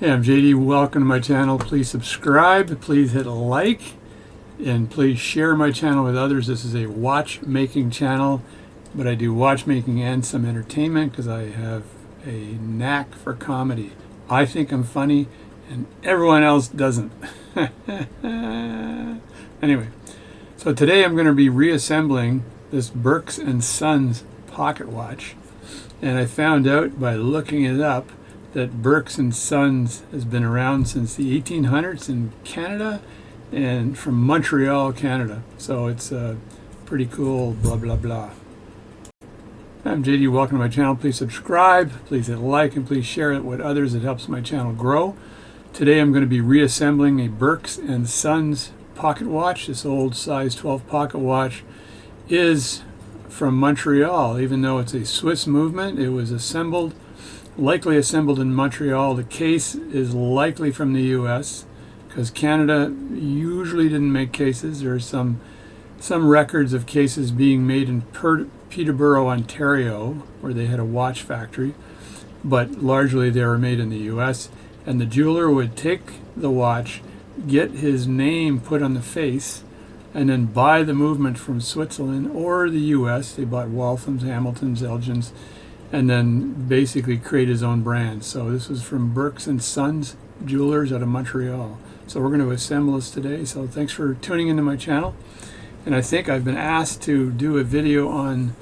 Hey, I'm JD. Welcome to my channel. Please subscribe, please hit a like, and please share my channel with others. This is a watchmaking channel, but I do watchmaking and some entertainment because I have a knack for comedy. I think I'm funny, and everyone else doesn't. Anyway, so today I'm going to be reassembling this Birks and Sons pocket watch, and I found out by looking it up that Birks and Sons has been around since the 1800s in Canada and from Montreal, Canada. So it's pretty cool, blah, blah, blah. I'm JD. Welcome to my channel. Please subscribe, please hit like, and please share it with others. It helps my channel grow. Today I'm going to be reassembling a Birks and Sons pocket watch. This old size 12 pocket watch is from Montreal. Even though it's a Swiss movement, it was likely assembled in Montreal. The case is likely from the US because Canada usually didn't make cases. There are some records of cases being made in Peterborough, Ontario, where they had a watch factory, but largely they were made in the US. And the jeweler would take the watch, get his name put on the face, and then buy the movement from Switzerland or the US. They bought Walthams, Hamiltons, Elgins, and then basically create his own brand. So this was from Birks and Sons Jewelers out of Montreal. So we're going to assemble this today. So thanks for tuning into my channel. And I think I've been asked to do a video on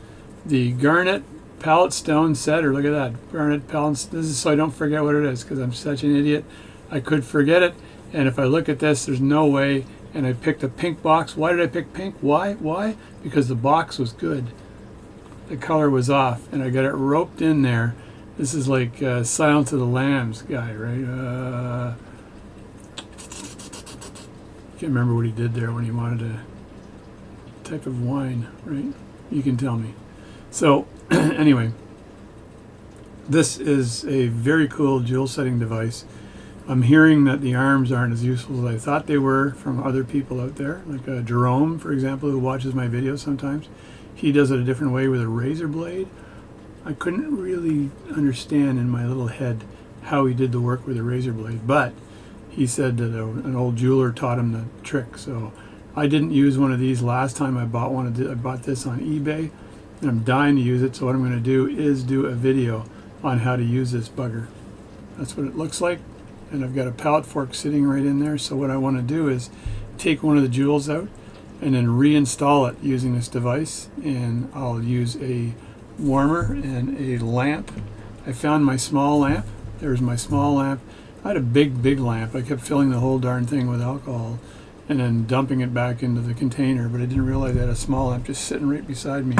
the garnet palette stone set, or look at that, garnet palette. This is so I don't forget what it is because I'm such an idiot. I could forget it. And if I look at this, there's no way. And I picked a pink box. Why did I pick pink? Why? Because the box was good. The color was off, and I got it roped in there. This is like Silence of the Lambs guy, right? Can't remember what he did there when he wanted a type of wine, right? You can tell me. So anyway, this is a very cool jewel setting device. I'm hearing that the arms aren't as useful as I thought they were from other people out there, like Jerome, for example, who watches my videos sometimes. He does it a different way with a razor blade. I couldn't really understand in my little head how he did the work with a razor blade, but he said that an old jeweler taught him the trick. So I didn't use one of these last time I bought one. I bought this on eBay, and I'm dying to use it. So what I'm going to do is do a video on how to use this bugger. That's what it looks like, and I've got a palette fork sitting right in there. So what I want to do is take one of the jewels out and then reinstall it using this device, and I'll use a warmer and a lamp. I found my small lamp. There's my small lamp. I had a big lamp. I kept filling the whole darn thing with alcohol and then dumping it back into the container, but I didn't realize I had a small lamp just sitting right beside me.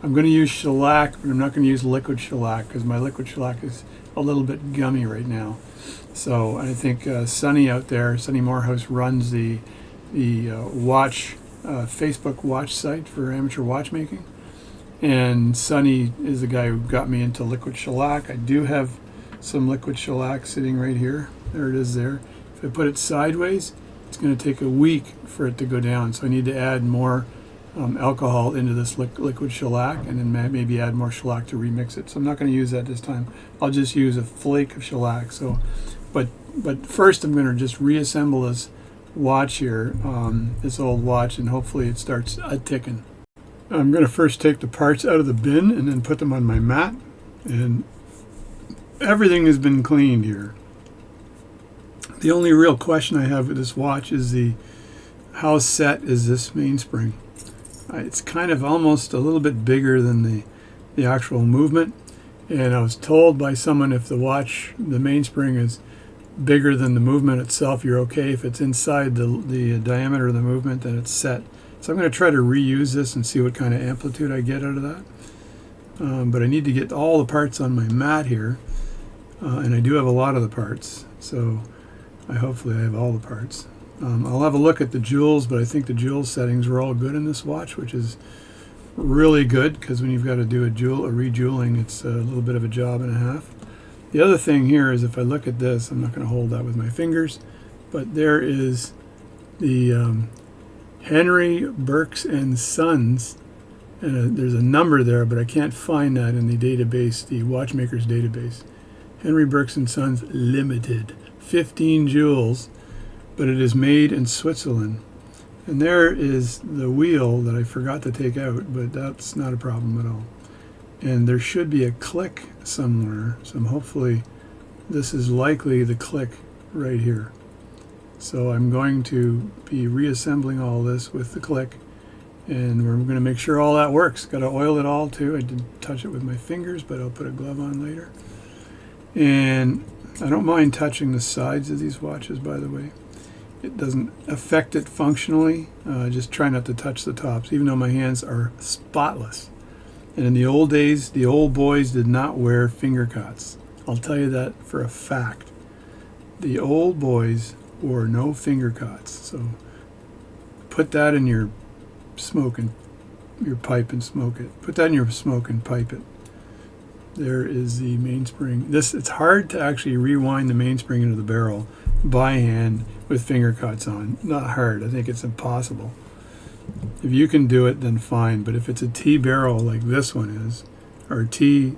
I'm going to use shellac, but I'm not going to use liquid shellac because my liquid shellac is a little bit gummy right now. So I think Sonny out there, Sonny Morehouse, runs the watch Facebook watch site for amateur watchmaking, and Sonny is the guy who got me into liquid shellac. I do have some liquid shellac sitting right here. There it is there. If I put it sideways, it's going to take a week for it to go down, so I need to add more alcohol into this liquid shellac, and then maybe add more shellac to remix it. So I'm not going to use that this time. I'll just use a flake of shellac. So but first I'm going to just reassemble this watch here, this old watch, and hopefully it starts ticking. I'm going to first take the parts out of the bin and then put them on my mat, and everything has been cleaned here. The only real question I have with this watch is how set is this mainspring. It's kind of almost a little bit bigger than the actual movement, and I was told by someone if the mainspring is bigger than the movement itself, you're okay. If it's inside the diameter of the movement, then it's set. So I'm going to try to reuse this and see what kind of amplitude I get out of that. But I need to get all the parts on my mat here, and I do have a lot of the parts, so hopefully I have all the parts. I'll have a look at the jewels, but I think the jewel settings are all good in this watch, which is really good because when you've got to do a rejeweling, it's a little bit of a job and a half. The other thing here is if I look at this, I'm not going to hold that with my fingers, but there is the Henry Birks and Sons, and there's a number there, but I can't find that in the database, the watchmaker's database. Henry Birks and Sons Limited. 15 joules, but it is made in Switzerland. And there is the wheel that I forgot to take out, but that's not a problem at all. And there should be a click somewhere, so hopefully this is likely the click right here. So I'm going to be reassembling all this with the click, and we're going to make sure all that works. Got to oil it all too. I didn't touch it with my fingers, but I'll put a glove on later. And I don't mind touching the sides of these watches, by the way. It doesn't affect it functionally. Just try not to touch the tops, even though my hands are spotless. And in the old days, the old boys did not wear finger cuts. I'll tell you that for a fact. The old boys wore no finger cuts. So put that in your your pipe and smoke it. Put that in your smoke and pipe it. There is the mainspring. It's hard to actually rewind the mainspring into the barrel by hand with finger cuts on. Not hard. I think it's impossible. If you can do it, then fine. But if it's a T barrel like this one is, or a T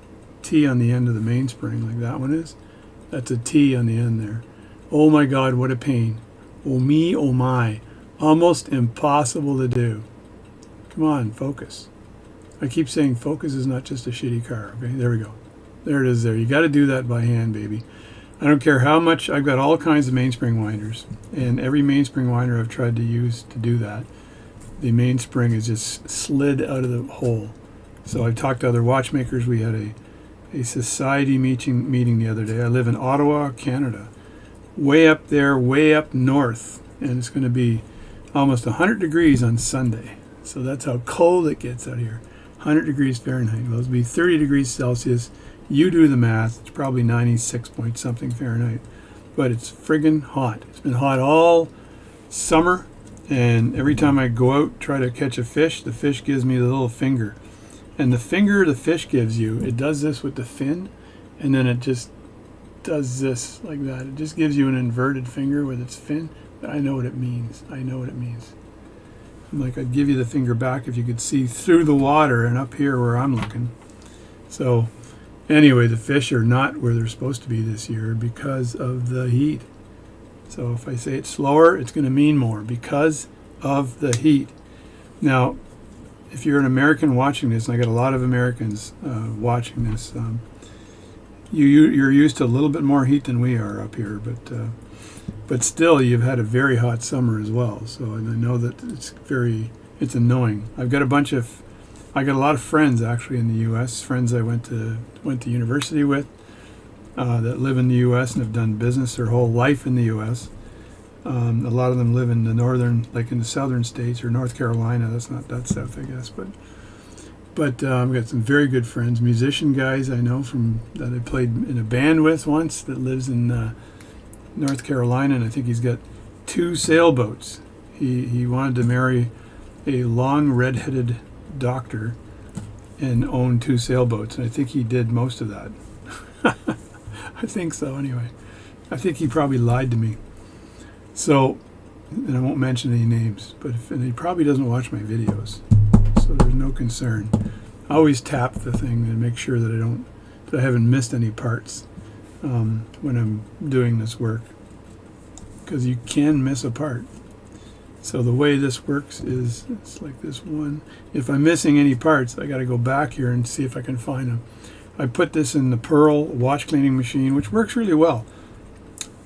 on the end of the mainspring like that one is, that's a T on the end there. Oh my God, what a pain. Oh me, oh my. Almost impossible to do. Come on, focus. I keep saying focus is not just a shitty car. Okay, there we go. There it is there. You got to do that by hand, baby. I don't care how much. I've got all kinds of mainspring winders, and every mainspring winder I've tried to use to do that, the mainspring is just slid out of the hole. So I've talked to other watchmakers. We had a society meeting the other day. I live in Ottawa, Canada, way up there, way up north, and it's going to be almost 100 degrees on Sunday. So that's how cold it gets out here. 100 degrees Fahrenheit. Well, it'll be 30 degrees Celsius. You do the math. It's probably 96 point something Fahrenheit. But it's friggin' hot. It's been hot all summer. And every time I go out, try to catch a fish, the fish gives me the little finger. And the finger the fish gives you, it does this with the fin. And then it just does this like that. It just gives you an inverted finger with its fin. But I know what it means. I know what it means. Like, I'd give you the finger back if you could see through the water and up here where I'm looking. So anyway, the fish are not where they're supposed to be this year because of the heat. So if I say it slower, it's going to mean more because of the heat. Now, if you're an American watching this, and I got a lot of Americans watching this, you're used to a little bit more heat than we are up here, but still, you've had a very hot summer as well. So, and I know that it's annoying. I got a lot of friends actually in the U.S. Friends I went to university with that live in the U.S. and have done business their whole life in the U.S. A lot of them live in the northern, like in the southern states or North Carolina. That's not that south, I guess, but I've got some very good friends, musician guys I know that I played in a band with once that lives in North Carolina, and I think he's got 2 sailboats. He wanted to marry a long red-headed doctor and own 2 sailboats, and I think he did most of that. I think so anyway. I think he probably lied to me. So, and I won't mention any names, and he probably doesn't watch my videos, so there's no concern. I always tap the thing and make sure that I haven't missed any parts when I'm doing this work, because you can miss a part. So the way this works is it's like this one. If I'm missing any parts, I got to go back here and see if I can find them. I put this in the Pearl watch cleaning machine, which works really well.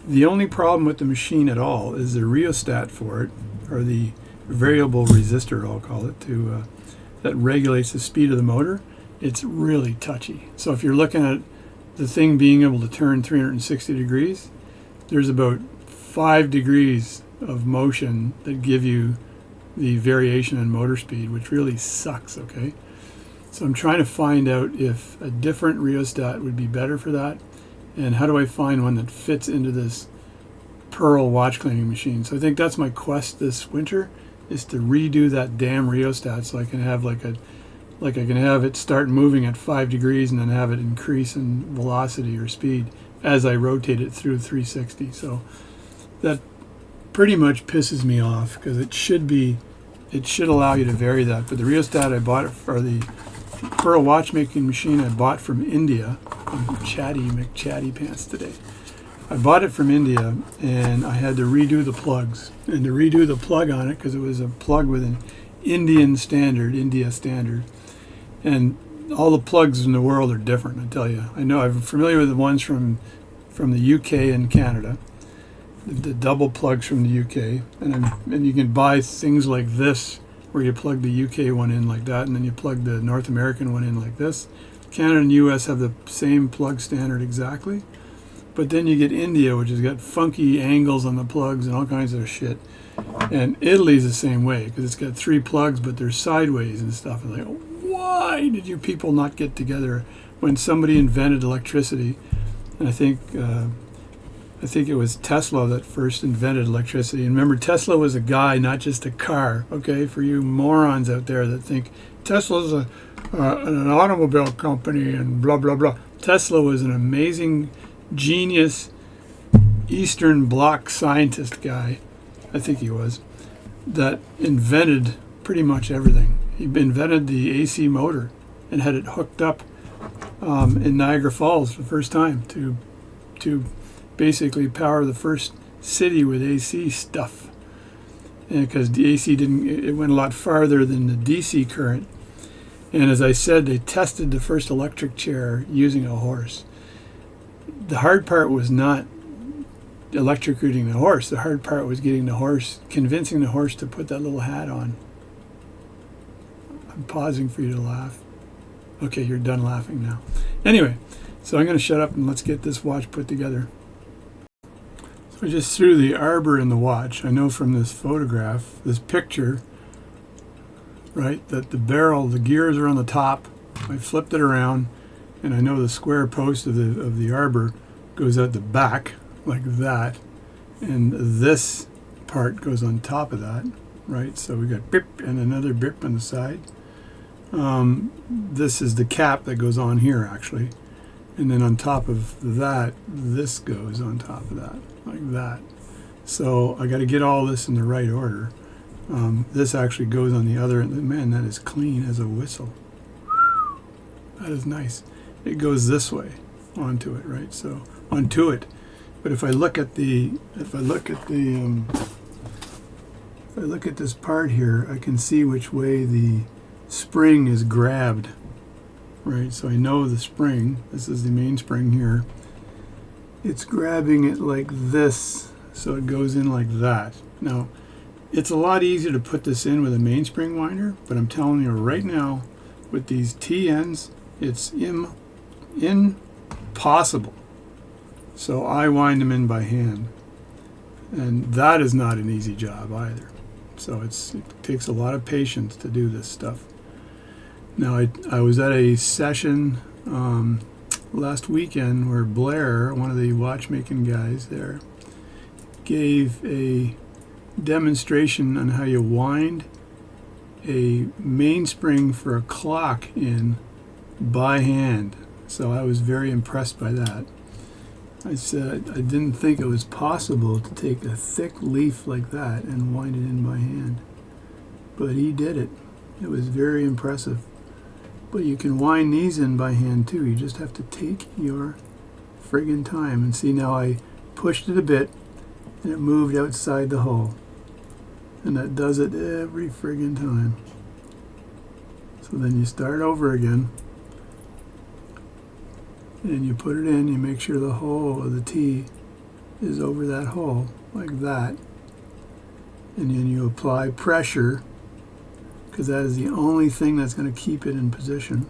The only problem with the machine at all is the rheostat for it, or the variable resistor, I'll call it, that regulates the speed of the motor. It's really touchy. So if you're looking at the thing being able to turn 360 degrees, there's about 5 degrees of motion that give you the variation in motor speed, which really sucks, okay? So I'm trying to find out if a different rheostat would be better for that, and how do I find one that fits into this Pearl watch cleaning machine. So I think that's my quest this winter, is to redo that damn rheostat so I can have I can have it start moving at 5 degrees and then have it increase in velocity or speed as I rotate it through 360. So that pretty much pisses me off, because it should allow you to vary that. But the rheostat I bought, or the Pearl watchmaking machine I bought from India, I'm chatty McChatty pants today. I bought it from India, and I had to redo the plugs. And to redo the plug on it, because it was a plug with an India standard, and all the plugs in the world are different, I tell you. I know I'm familiar with the ones from the UK and Canada, the double plugs from the UK, and you can buy things like this, where you plug the UK one in like that, and then you plug the North American one in like this. Canada and US have the same plug standard exactly. But then you get India, which has got funky angles on the plugs and all kinds of shit. And Italy's the same way, because it's got 3 plugs, but they're sideways and stuff. And like, why did you people not get together when somebody invented electricity? And I think it was Tesla that first invented electricity. And remember, Tesla was a guy, not just a car. Okay, for you morons out there that think Tesla's an automobile company and blah blah blah. Tesla was an amazing genius Eastern Bloc scientist guy, I think he was, that invented pretty much everything. He invented the AC motor and had it hooked up in Niagara Falls for the first time to basically power the first city with AC stuff. And because the AC it went a lot farther than the DC current. And as I said, they tested the first electric chair using a horse. The hard part was not electrocuting the horse. The hard part was convincing the horse to put that little hat on. I'm pausing for you to laugh. Okay, you're done laughing now. Anyway, so I'm going to shut up and let's get this watch put together. So I just threw the arbor in the watch. I know from this photograph, this picture, right, that the gears are on the top. I flipped it around. And I know the square post of the arbor goes out the back like that, and this part goes on top of that, right? So we got bip and another bip on the side. This is the cap that goes on here actually, and then on top of that, this goes on top of that like that. So I got to get all this in the right order. This actually goes on the other end. Man, that is clean as a whistle. That is nice. It goes this way onto it, right? So onto it. But if I look at this part here, I can see which way the spring is grabbed, right? So I know the spring. This is the main spring here. It's grabbing it like this, so it goes in like that. Now, it's a lot easier to put this in with a mainspring winder, but I'm telling you right now, with these T-ends, it's impossible. So I wind them in by hand, and that is not an easy job either. So it takes a lot of patience to do this stuff. Now I was at a session last weekend where Blair, one of the watchmaking guys there, gave a demonstration on how you wind a mainspring for a clock in by hand. So I was very impressed by that. I said I didn't think it was possible to take a thick leaf like that and wind it in by hand. But he did it. It was very impressive. But you can wind these in by hand too. You just have to take your friggin' time. And see, now I pushed it a bit and it moved outside the hole. And that does it every friggin' time. So then you start over again. And you put it in, you make sure the hole of the T is over that hole, like that. And then you apply pressure, because that is the only thing that's going to keep it in position.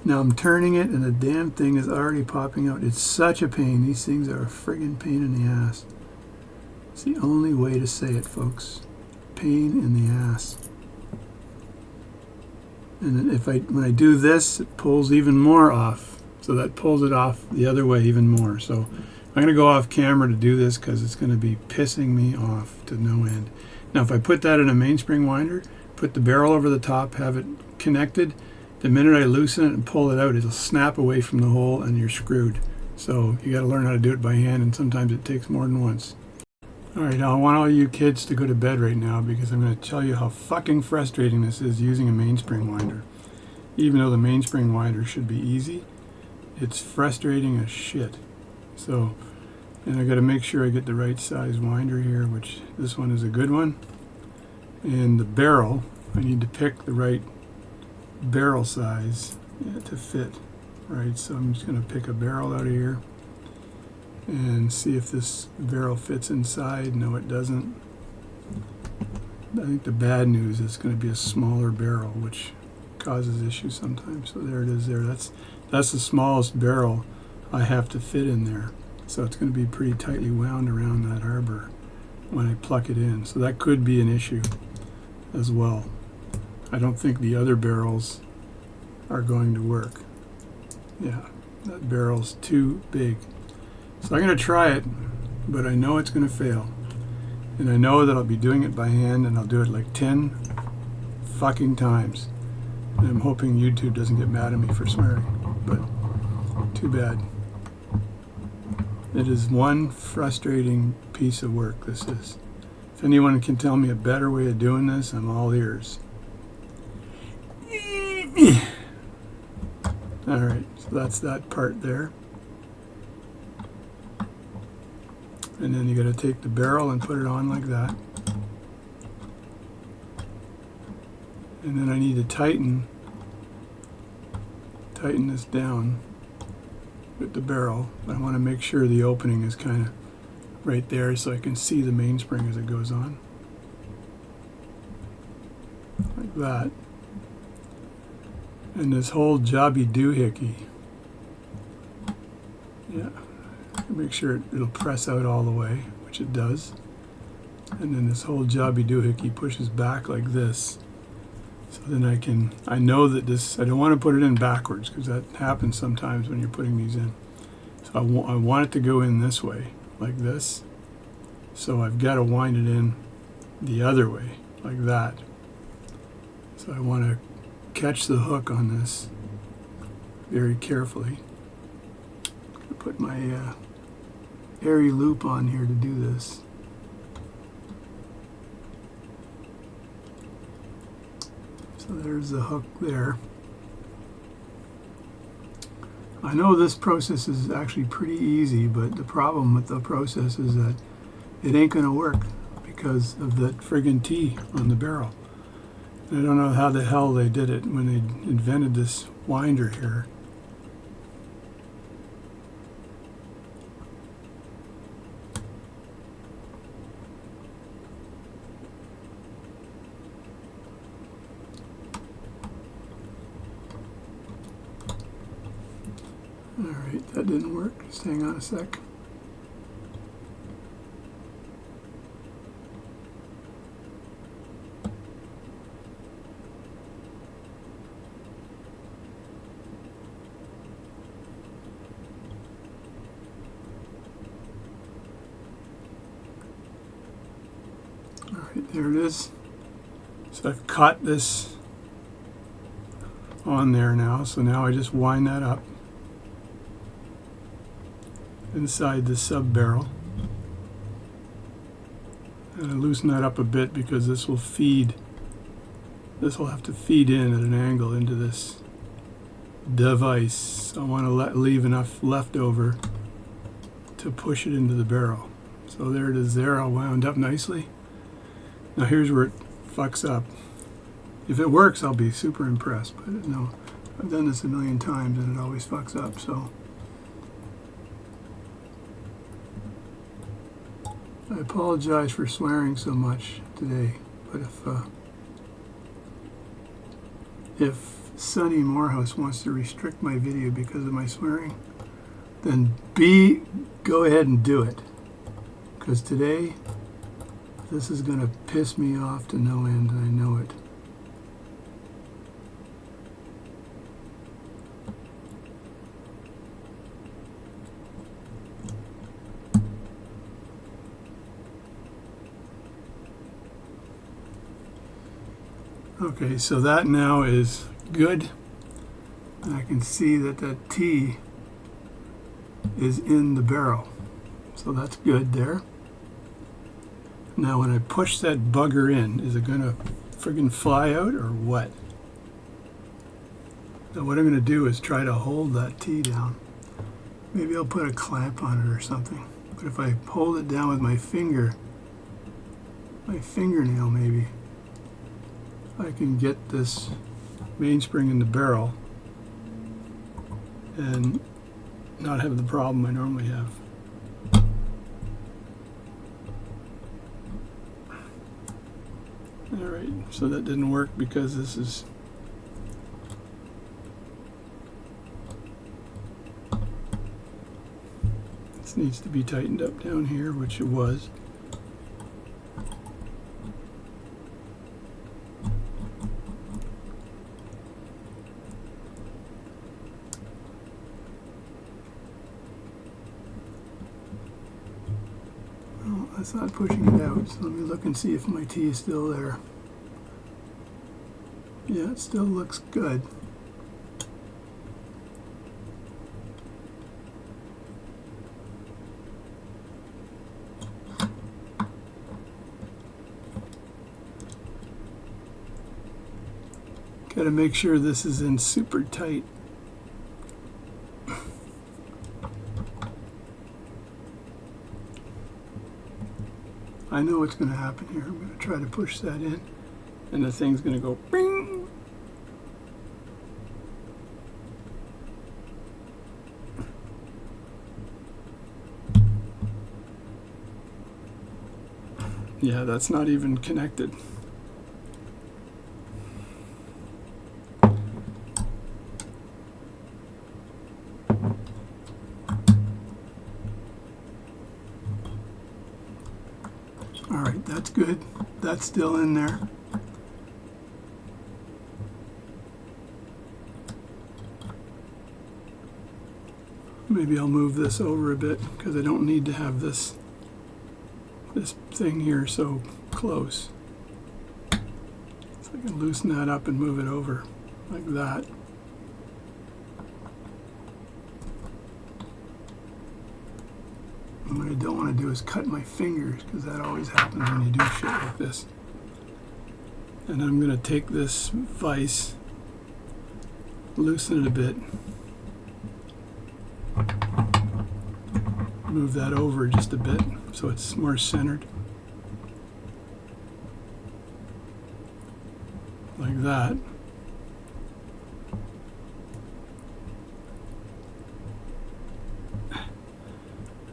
Now I'm turning it, and the damn thing is already popping out. It's such a pain. These things are a friggin' pain in the ass. It's the only way to say it, folks. Pain in the ass. And then when I do this, it pulls even more off. So that pulls it off the other way even more. So I'm going to go off camera to do this because it's going to be pissing me off to no end. Now if I put that in a mainspring winder, put the barrel over the top, have it connected, the minute I loosen it and pull it out, it'll snap away from the hole and you're screwed. So you got to learn how to do it by hand, and sometimes it takes more than once. Alright, now I want all you kids to go to bed right now because I'm going to tell you how fucking frustrating this is using a mainspring winder. Even though the mainspring winder should be easy, it's frustrating as shit. So And I got to make sure I get the right size winder here, which this one is a good one. And the barrel, I need to pick the right barrel size to fit, right? So I'm just going to pick a barrel out of here and see if this barrel fits inside. No, it doesn't. I think the bad news is going to be a smaller barrel, which causes issues sometimes. So there it is there. That's the smallest barrel I have to fit in there. So it's going to be pretty tightly wound around that arbor when I pluck it in. So that could be an issue as well. I don't think the other barrels are going to work. Yeah, that barrel's too big. So I'm going to try it, but I know it's going to fail. And I know that I'll be doing it by hand, and I'll do it like 10 fucking times. And I'm hoping YouTube doesn't get mad at me for swearing, but too bad. It is one frustrating piece of work, this is. If anyone can tell me a better way of doing this, I'm all ears. Alright, so that's that part there. And then you got to take the barrel and put it on like that. And then I need to tighten this down with the barrel. But I want to make sure the opening is kind of right there so I can see the mainspring as it goes on. Like that. And this whole jobby doohickey. Yeah. Make sure it'll press out all the way, which it does. And then this whole jobby doohickey pushes back like this. So then I know that I don't want to put it in backwards because that happens sometimes when you're putting these in. So I want it to go in this way, like this. So I've got to wind it in the other way, like that. So I want to catch the hook on this very carefully. I put my airy loop on here to do this. So there's the hook there. I know this process is actually pretty easy, but the problem with the process is that it ain't going to work because of that friggin' T on the barrel. And I don't know how the hell they did it when they invented this winder here. Alright, that didn't work. Just hang on a sec. Alright, there it is. So I've caught this on there now, so now I just wind that up inside the sub barrel, and I loosen that up a bit because this will have to feed in at an angle into this device. I want to leave enough left over to push it into the barrel. So there it is there, all wound up nicely. Now here's where it fucks up. If it works, I'll be super impressed, but no, I've done this a million times and it always fucks up. So I apologize for swearing so much today, but if Sonny Morehouse wants to restrict my video because of my swearing, then go ahead and do it. Because today, this is going to piss me off to no end, and I know it. Okay, so that now is good. And I can see that that T is in the barrel. So that's good there. Now when I push that bugger in, is it going to friggin' fly out or what? Now what I'm going to do is try to hold that T down. Maybe I'll put a clamp on it or something. But if I hold it down with my finger, my fingernail maybe, I can get this mainspring in the barrel and not have the problem I normally have. Alright, so that didn't work because this needs to be tightened up down here, which it was. Well, that's not pushing it out, so let me look and see if my T is still there. Yeah, it still looks good. Got to make sure this is in super tight. I know what's going to happen here. I'm going to try to push that in, and the thing's going to go bing. Yeah, that's not even connected. All right, that's good. That's still in there. Maybe I'll move this over a bit because I don't need to have this thing here so close. So I can loosen that up and move it over like that. And what I don't want to do is cut my fingers, because that always happens when you do shit like this. And I'm going to take this vise, loosen it a bit, move that over just a bit so it's more centered. Like that.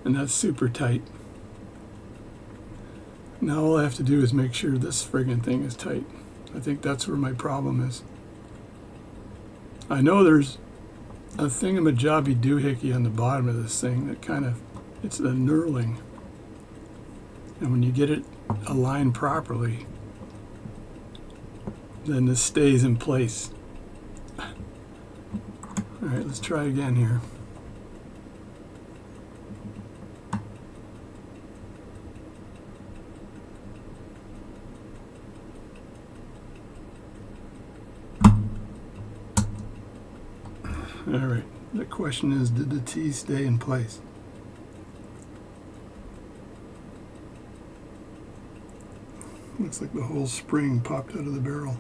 And that's super tight. Now all I have to do is make sure this friggin' thing is tight. I think that's where my problem is. I know there's a thingamajobby doohickey on the bottom of this thing that kind of, it's the knurling. And when you get it aligned properly, then this stays in place. All right, let's try again here. All right, the question is, did the T stay in place? Looks like the whole spring popped out of the barrel.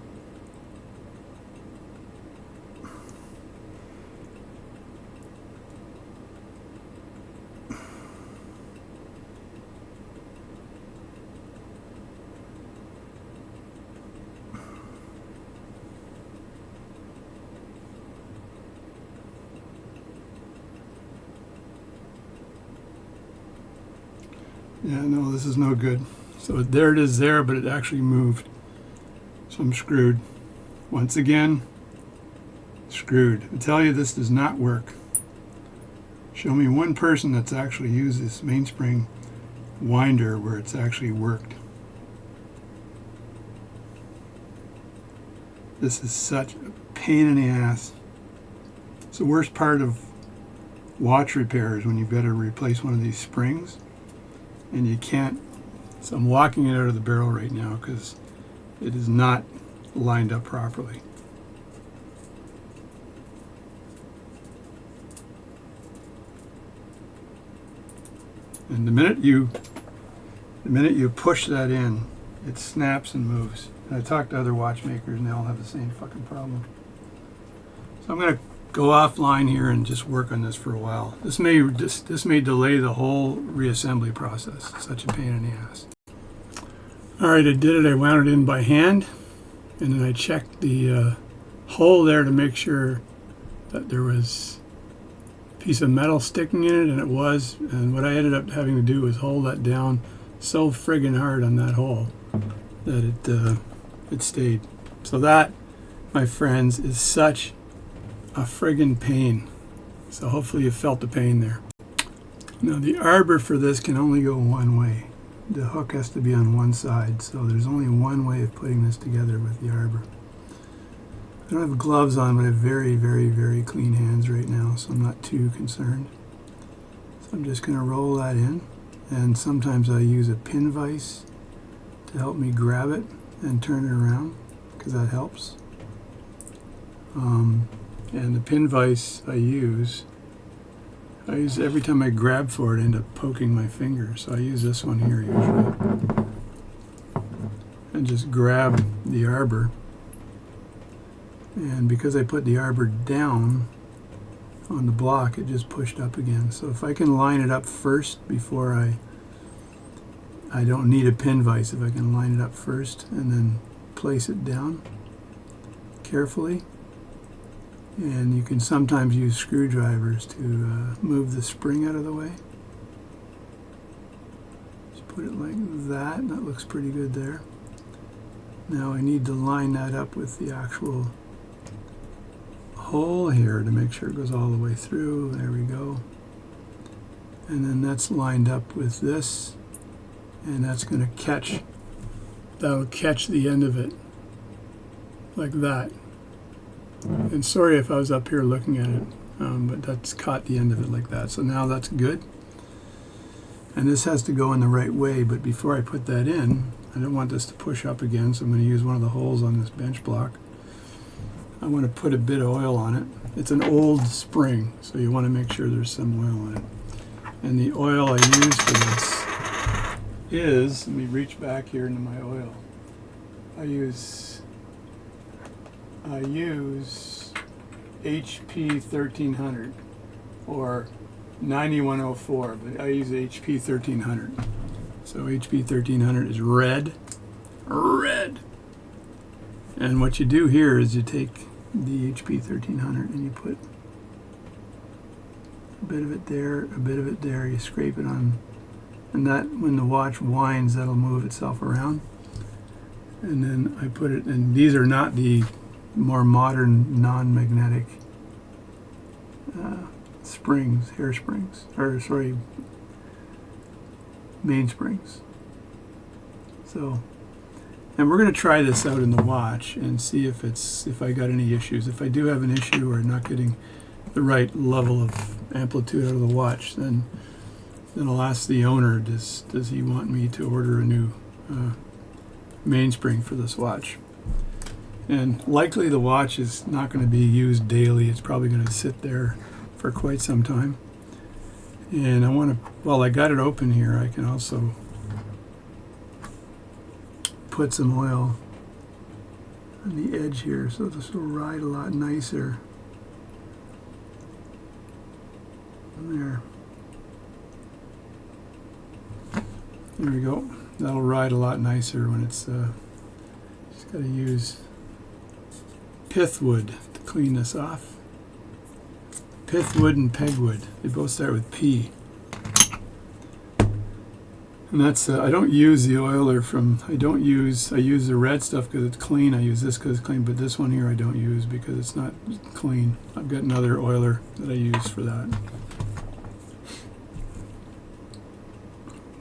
Yeah, no, this is no good. So there it is there, but it actually moved. So I'm screwed. Once again, screwed. I tell you, this does not work. Show me one person that's actually used this mainspring winder where it's actually worked. This is such a pain in the ass. It's the worst part of watch repairs when you've got to replace one of these springs and you can't. So I'm walking it out of the barrel right now because it is not lined up properly. And the minute you push that in, it snaps and moves. And I talked to other watchmakers and they all have the same fucking problem. So I'm going to go offline here and just work on this for a while. This may delay the whole reassembly process. It's such a pain in the ass. All right, I did it. I wound it in by hand, and then I checked the hole there to make sure that there was a piece of metal sticking in it, and it was. And what I ended up having to do was hold that down so friggin' hard on that hole that it stayed. So that, my friends, is such a friggin' pain. So hopefully you felt the pain there. Now the arbor for this can only go one way. The hook has to be on one side, so there's only one way of putting this together with the arbor. I don't have gloves on, but I have very, very, very clean hands right now, so I'm not too concerned. So I'm just going to roll that in, and sometimes I use a pin vise to help me grab it and turn it around, because that helps. And the pin vise I use every time I grab for it, I end up poking my finger. So I use this one here usually. And just grab the arbor. And because I put the arbor down on the block, it just pushed up again. So if I can line it up first before I don't need a pin vise. If I can line it up first and then place it down carefully. And you can sometimes use screwdrivers to move the spring out of the way. Just put it like that, and that looks pretty good there. Now I need to line that up with the actual hole here to make sure it goes all the way through. There we go. And then that's lined up with this, and that's going to catch, that'll catch the end of it like that. And sorry if I was up here looking at it, but that's caught the end of it like that. So now that's good. And this has to go in the right way, but before I put that in, I don't want this to push up again, so I'm going to use one of the holes on this bench block. I want to put a bit of oil on it. It's an old spring, so you want to make sure there's some oil on it. And the oil I use for this is, let me reach back here into my oil. I use HP 1300 or 9104, but I use HP 1300. So HP 1300 is red. And what you do here is you take the HP 1300 and you put a bit of it there, a bit of it there. You scrape it on, and that, when the watch winds, that'll move itself around. And then I put it, and these are not the more modern non-magnetic springs, hair springs, or sorry, mainsprings. So, and we're going to try this out in the watch and see if I got any issues. If I do have an issue or not getting the right level of amplitude out of the watch, then I'll ask the owner, does he want me to order a new mainspring for this watch? And likely the watch is not going to be used daily. It's probably going to sit there for quite some time. And I want to, while I got it open here, I can also put some oil on the edge here, so this will ride a lot nicer. There. There we go. That'll ride a lot nicer when it's, just got to use pith wood to clean this off. Pith wood and pegwood. They both start with P. And that's, I don't use the oiler from, I use the red stuff because it's clean. I use this because it's clean, but this one here I don't use because it's not clean. I've got another oiler that I use for that.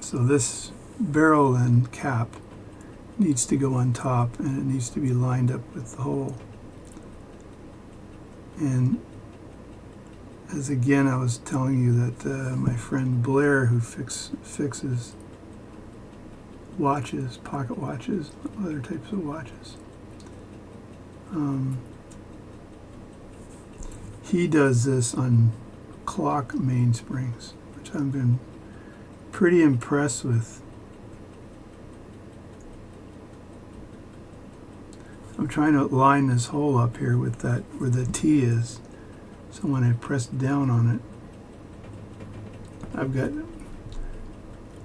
So this barrel and cap needs to go on top, and it needs to be lined up with the hole. And as again I was telling you that my friend Blair, who fixes watches, pocket watches, other types of watches, he does this on clock mainsprings, which I've been pretty impressed with. I'm trying to line this hole up here with that where the T is, So when I press down on it, I've got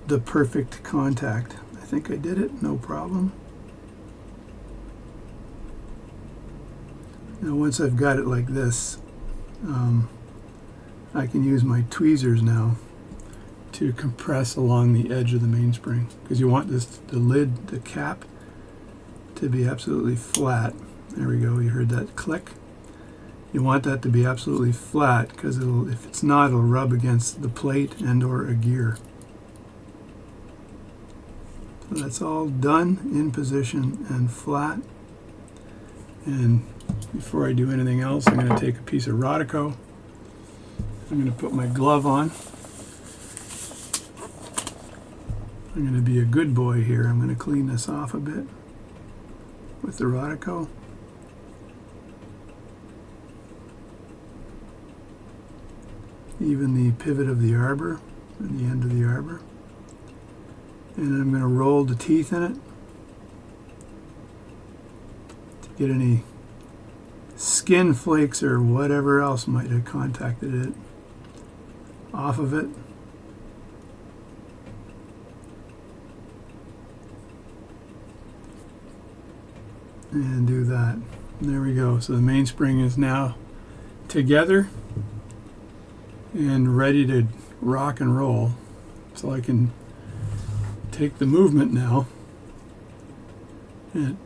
the perfect contact. I think I did it, no problem. Now once I've got it like this, I can use my tweezers now to compress along the edge of the mainspring, because you want the lid, the cap, to be absolutely flat. There we go, you heard that click. You want that to be absolutely flat, because if it's not, it'll rub against the plate and or a gear. So that's all done, in position and flat. And before I do anything else, I'm going to take a piece of Rodico. I'm going to put my glove on. I'm going to be a good boy here. I'm going to clean this off a bit with the Rodico. Even the pivot of the arbor and the end of the arbor. And I'm going to roll the teeth in it to get any skin flakes or whatever else might have contacted it off of it. And do that. And there we go. So the mainspring is now together and ready to rock and roll. So I can take the movement now and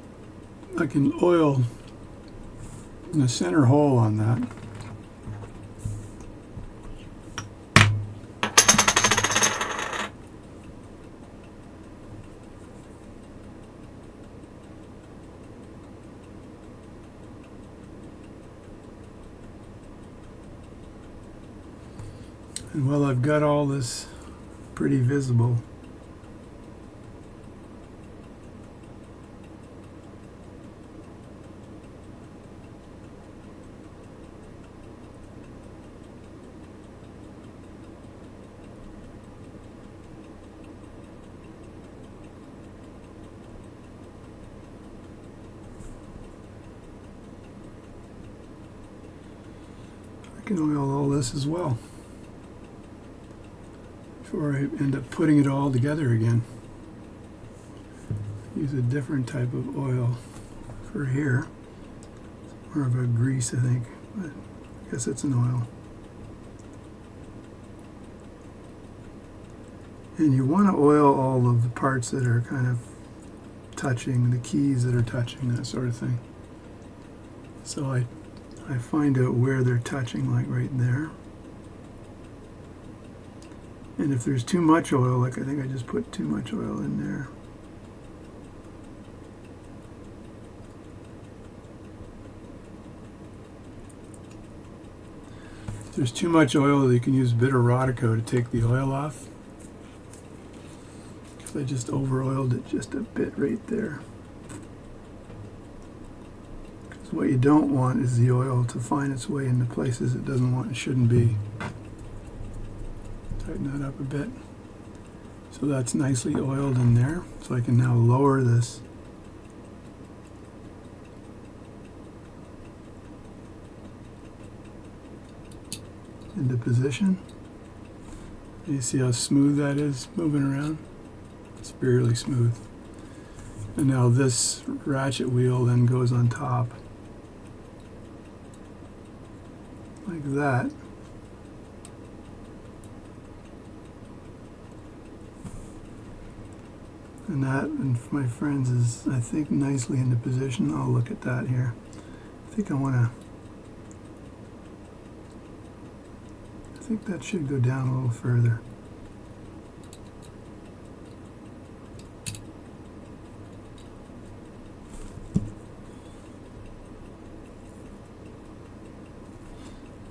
I can oil the center hole on that. And while I've got all this pretty visible, I can oil all this as well before I end up putting it all together again. Use a different type of oil for here. It's more of a grease, I think, but I guess it's an oil. And you want to oil all of the parts that are kind of touching, the keys that are touching, that sort of thing. So I find out where they're touching, like right there. And if there's too much oil, like I think I just put too much oil in there. If there's too much oil, you can use a bit of Rodico to take the oil off. Because I just over-oiled it just a bit right there. Because what you don't want is the oil to find its way into places it doesn't want and shouldn't be. Tighten that up a bit. So that's nicely oiled in there. So I can now lower this into position. You see how smooth that is moving around? It's barely smooth. And now this ratchet wheel then goes on top like that. And that, my friends, is, I think, nicely into position. I'll look at that here. I think that should go down a little further.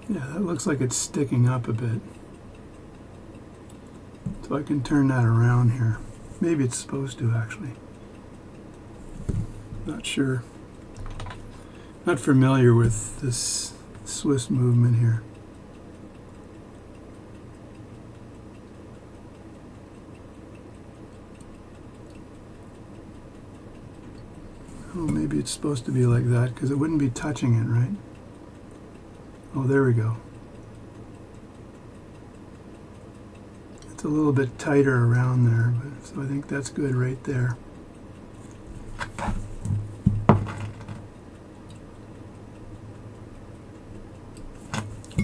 Yeah, that looks like it's sticking up a bit. So I can turn that around here. Maybe it's supposed to, actually. Not sure. Not familiar with this Swiss movement here. Oh, maybe it's supposed to be like that because it wouldn't be touching it, right? Oh, there we go. It's a little bit tighter around there, but so I think that's good right there.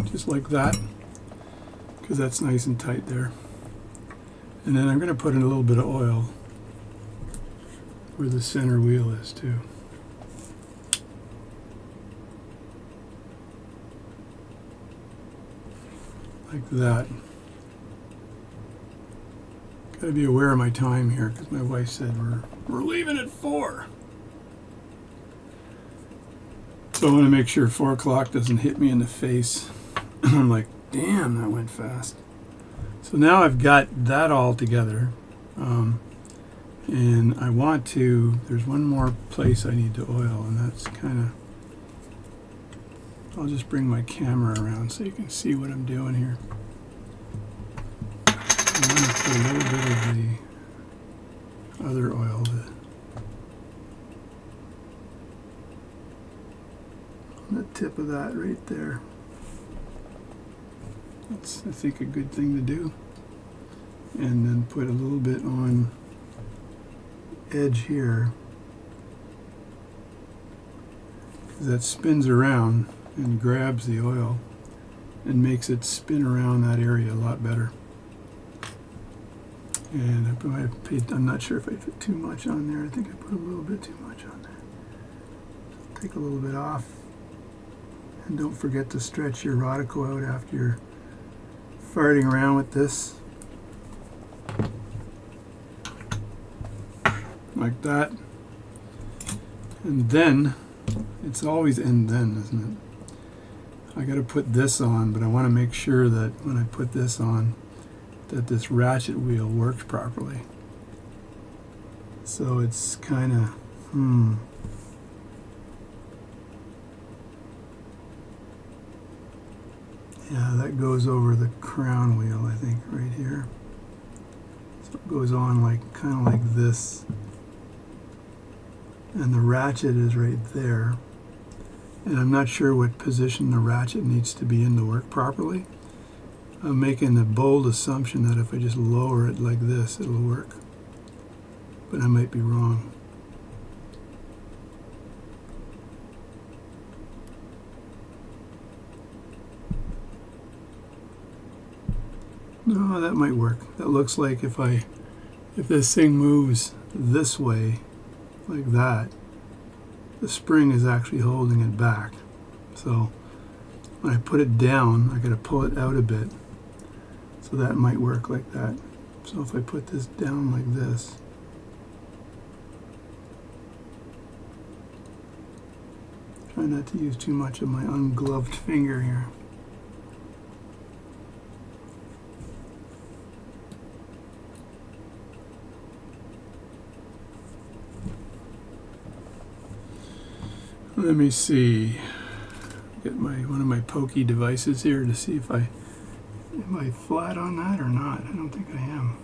Just like that, because that's nice and tight there. And then I'm going to put in a little bit of oil where the center wheel is too. Like that. Got to be aware of my time here because my wife said we're leaving at 4. So I want to make sure 4 o'clock doesn't hit me in the face. I'm like, damn, that went fast. So now I've got that all together. And I want to, there's one more place I need to oil, and that's kind of, I'll just bring my camera around so you can see what I'm doing here. I want to put a little bit of the other oil on the tip of that right there. That's, I think, a good thing to do. And then put a little bit on edge here, because that spins around and grabs the oil and makes it spin around that area a lot better. And I'm not sure if I put too much on there. I think I put a little bit too much on there. Take a little bit off, and don't forget to stretch your radical out after you're farting around with this. Like that. And then, it's always and then, isn't it? I got to put this on, but I want to make sure that when I put this on, that this ratchet wheel works properly. So it's kind of, yeah, that goes over the crown wheel, I think, right here. So it goes on like, kind of like this. And the ratchet is right there. And I'm not sure what position the ratchet needs to be in to work properly. I'm making the bold assumption that if I just lower it like this, it'll work. But I might be wrong. No, that might work. That looks like if this thing moves this way, like that, the spring is actually holding it back. So when I put it down, I got to pull it out a bit. So that might work like that. So if I put this down like this, try not to use too much of my ungloved finger here. Let me see. Get one of my pokey devices here to see if am I flat on that or not? I don't think I am.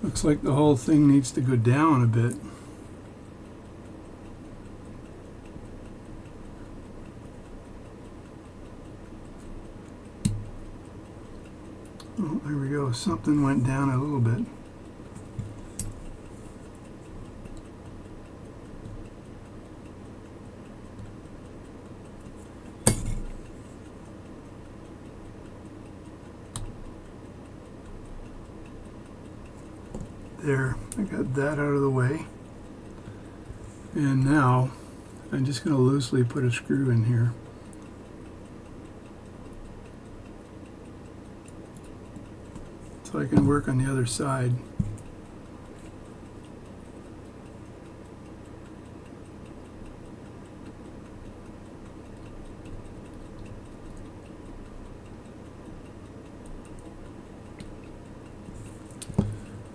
Looks like the whole thing needs to go down a bit. Oh, there we go. Something went down a little bit. There, I got that out of the way. And now I'm just going to loosely put a screw in here. So I can work on the other side.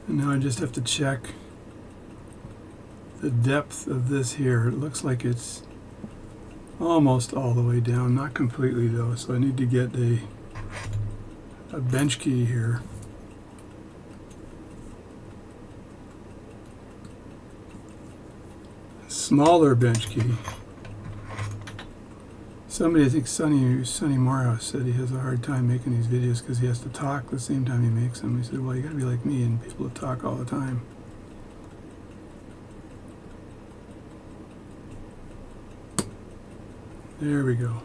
And now I just have to check the depth of this here. It looks like it's almost all the way down, not completely though, so I need to get a bench key here. Smaller bench key. Somebody, I think Sonny Morehouse, said he has a hard time making these videos because he has to talk the same time he makes them. He said, well, you got to be like me and be able to talk all the time. There we go.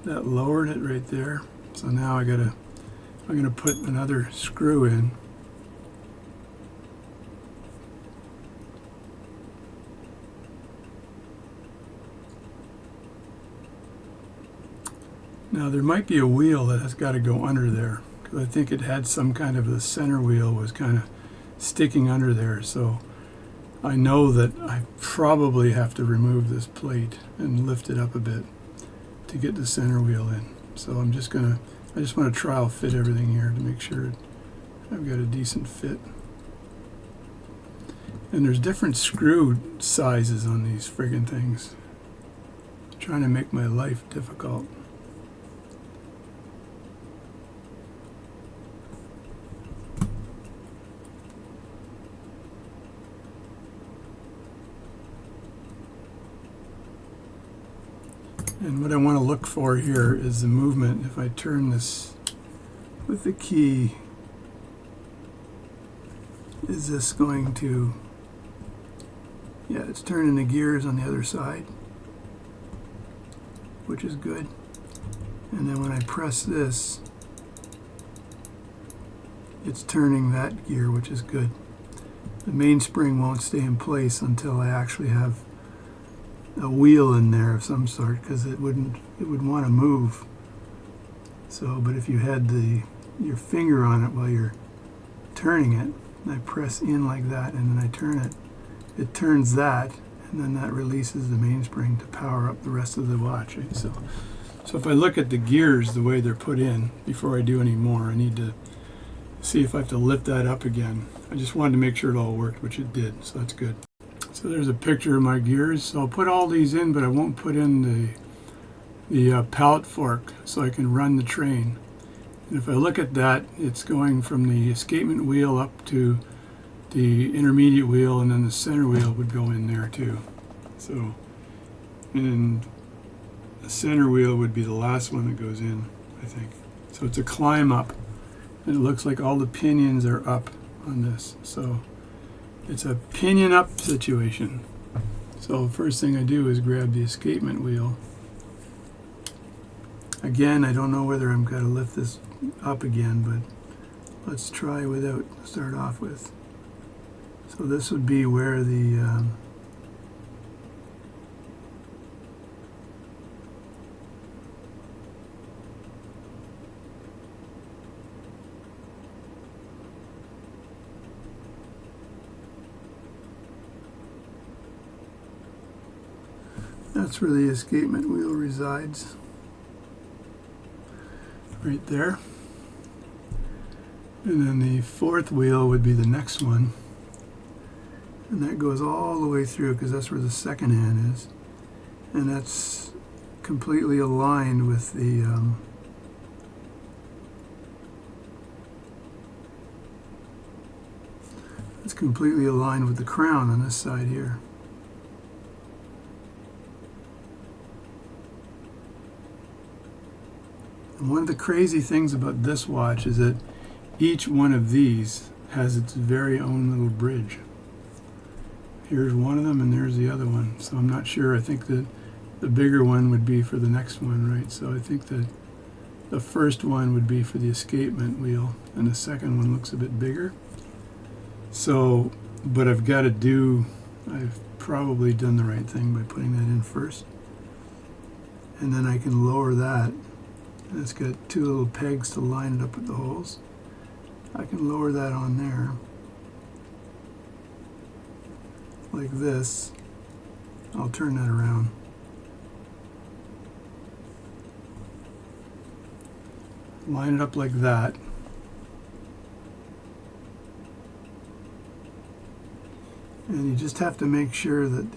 That lowered it right there. So now I'm gonna put another screw in. Now there might be a wheel that has got to go under there, because I think it had some kind of, the center wheel was kind of sticking under there. So I know that I probably have to remove this plate and lift it up a bit to get the center wheel in. So I just want to trial fit everything here to make sure I've got a decent fit. And there's different screw sizes on these friggin' things. I'm trying to make my life difficult. And what I want to look for here is the movement. If I turn this with the key, is this going to, yeah, it's turning the gears on the other side, which is good. And then when I press this, it's turning that gear, which is good. The mainspring won't stay in place until I actually have a wheel in there of some sort, because it would want to move. So, but if you had your finger on it while you're turning it, and I press in like that, and then I turn it, it turns that, and then that releases the mainspring to power up the rest of the watch. Right? So if I look at the gears the way they're put in before I do any more, I need to see if I have to lift that up again. I just wanted to make sure it all worked, which it did, so that's good. So there's a picture of my gears. So I'll put all these in, but I won't put in the pallet fork so I can run the train. And if I look at that, it's going from the escapement wheel up to the intermediate wheel, and then the center wheel would go in there too. So, and the center wheel would be the last one that goes in, I think. So it's a climb up, and it looks like all the pinions are up on this. So it's a pinion up situation. So first thing I do is grab the escapement wheel. Again, I don't know whether I'm going to lift this up again, but let's try without to start off with. So this would be where the that's where the escapement wheel resides, right there. And then the fourth wheel would be the next one, and that goes all the way through, because that's where the second hand is, and that's completely aligned with the it's completely aligned with the crown on this side here. And one of the crazy things about this watch is that each one of these has its very own little bridge. Here's one of them, and there's the other one. So I'm not sure. I think that the bigger one would be for the next one, right? So I think that the first one would be for the escapement wheel, and the second one looks a bit bigger. So, but I've probably done the right thing by putting that in first. And then I can lower that. And it's got two little pegs to line it up with the holes. I can lower that on there, like this. I'll turn that around. Line it up like that. And you just have to make sure that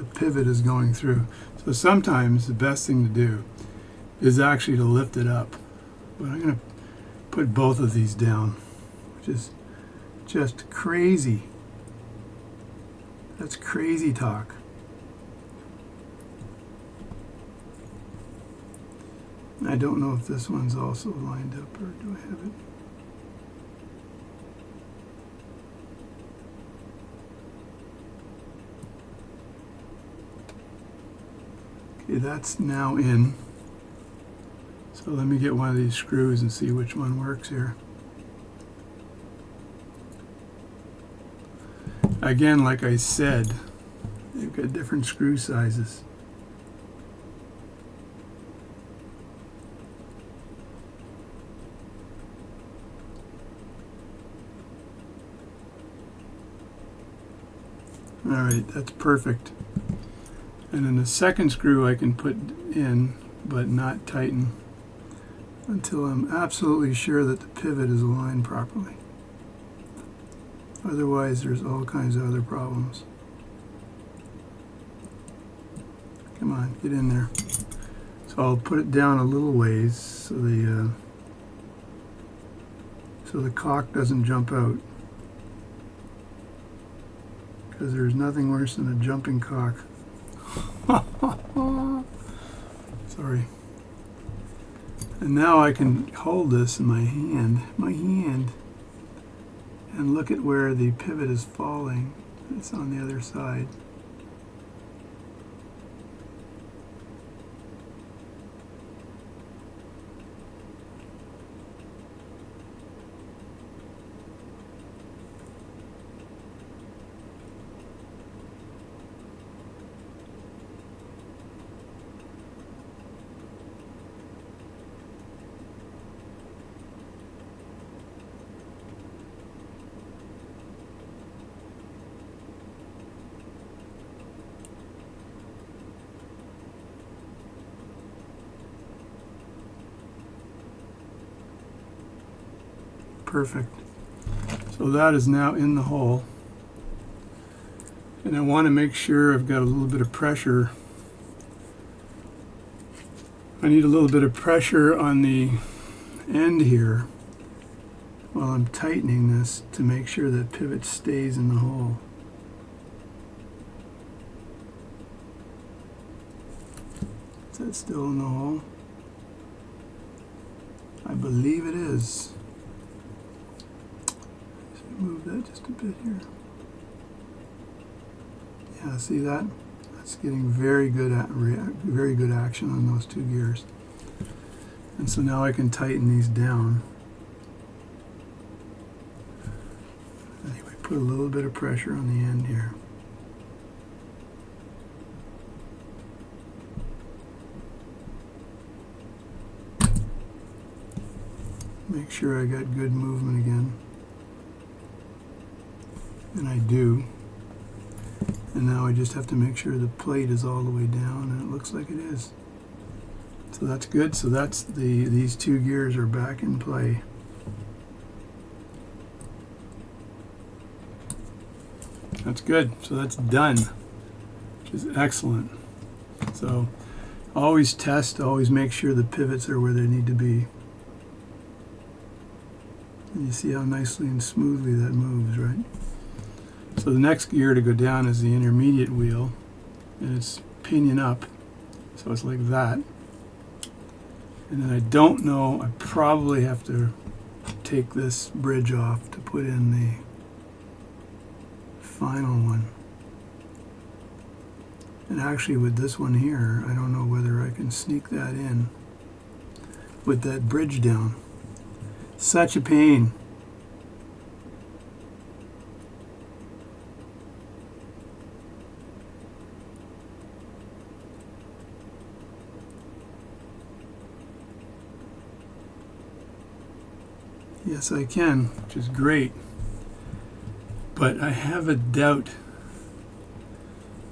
the pivot is going through. So sometimes the best thing to do is actually to lift it up. But I'm going to put both of these down, which is just crazy. That's crazy talk. I don't know if this one's also lined up, or do I have it? Okay, that's now in. So let me get one of these screws and see which one works here. Again, like I said, they've got different screw sizes. All right, that's perfect. And then the second screw I can put in, but not tighten until I'm absolutely sure that the pivot is aligned properly. Otherwise, there's all kinds of other problems. Come on, get in there. So I'll put it down a little ways so the cock doesn't jump out. Because there's nothing worse than a jumping cock. Sorry. And now I can hold this in my hand, and look at where the pivot is falling. It's on the other side. Perfect. So that is now in the hole. And I want to make sure I've got a little bit of pressure. I need a little bit of pressure on the end here while I'm tightening this to make sure that pivot stays in the hole. Is that still in the hole? I believe it is. Move that just a bit here. Yeah, see that? That's getting very good action on those two gears. And so now I can tighten these down. Anyway, put a little bit of pressure on the end here. Make sure I got good movement again. And I do. And now I just have to make sure the plate is all the way down, and it looks like it is. So that's good. So that's these two gears are back in play. That's good. So that's done, which is excellent. So always test, always make sure the pivots are where they need to be. And you see how nicely and smoothly that moves, right? So the next gear to go down is the intermediate wheel, and it's pinion up, so it's like that. And then I don't know, I probably have to take this bridge off to put in the final one. And actually with this one here, I don't know whether I can sneak that in with that bridge down. Such a pain. Yes, I can, which is great. But I have a doubt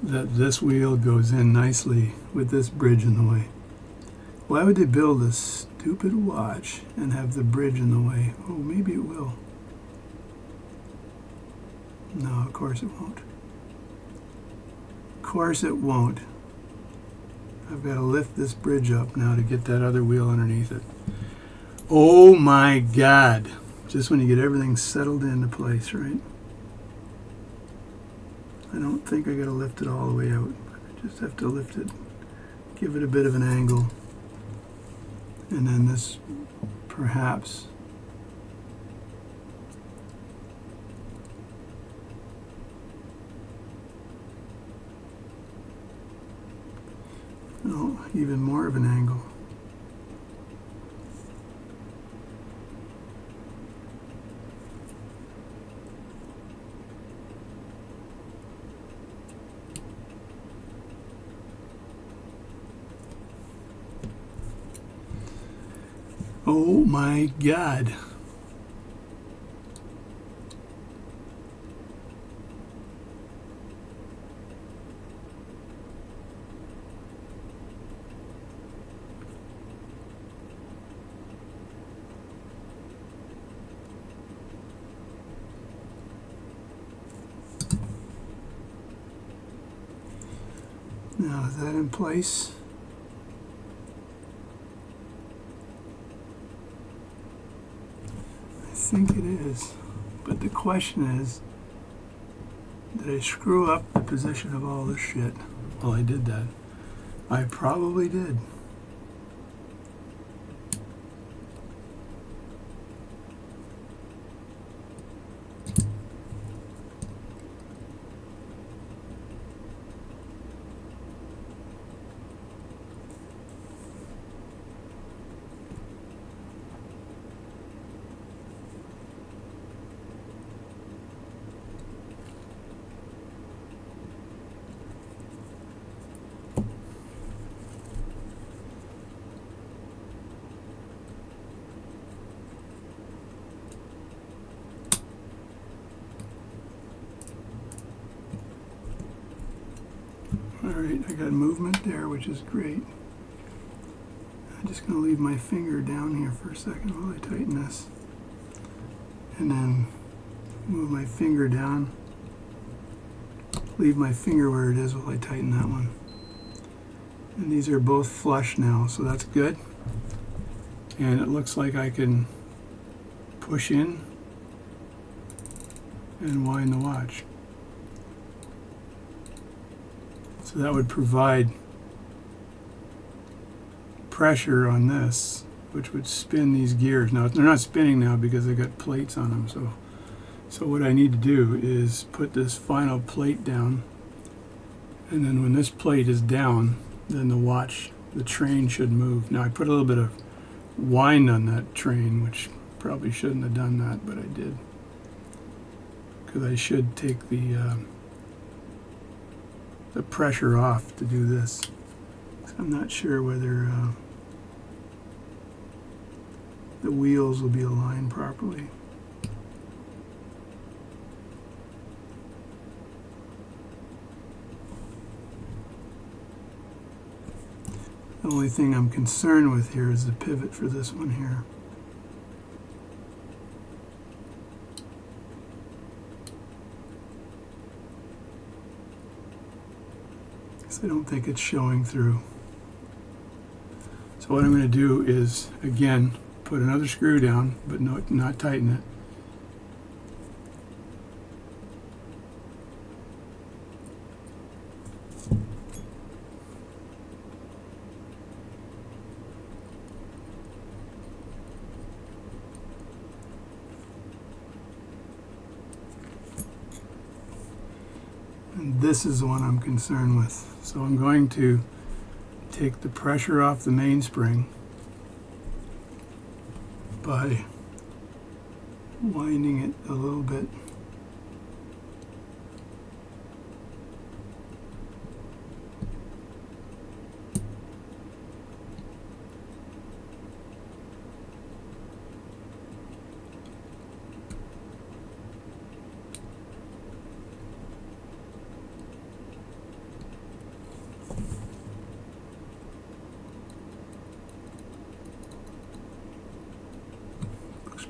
that this wheel goes in nicely with this bridge in the way. Why would they build a stupid watch and have the bridge in the way? Oh, maybe it will. No, of course it won't. Of course it won't. I've got to lift this bridge up now to get that other wheel underneath it. Oh my God. Just when you get everything settled into place, right? I don't think I got to lift it all the way out. I just have to lift it, give it a bit of an angle. And then this, perhaps, no, even more of an angle. Oh my God. Now, is that in place? I think it is. But the question is, did I screw up the position of all this shit? Well, I did that. I probably did. Alright, I got movement there, which is great. I'm just going to leave my finger down here for a second while I tighten this. And then move my finger down. Leave my finger where it is while I tighten that one. And these are both flush now, so that's good. And it looks like I can push in and wind the watch. So that would provide pressure on this, which would spin these gears. Now, they're not spinning now because I got plates on them. So what I need to do is put this final plate down. And then when this plate is down, then the train should move. Now, I put a little bit of wind on that train, which probably shouldn't have done that, but I did. Because I should take the pressure off to do this. So I'm not sure whether the wheels will be aligned properly. The only thing I'm concerned with here is the pivot for this one here. I don't think it's showing through. So what I'm going to do is, again, put another screw down, but not tighten it. And this is the one I'm concerned with. So I'm going to take the pressure off the mainspring by winding it a little bit.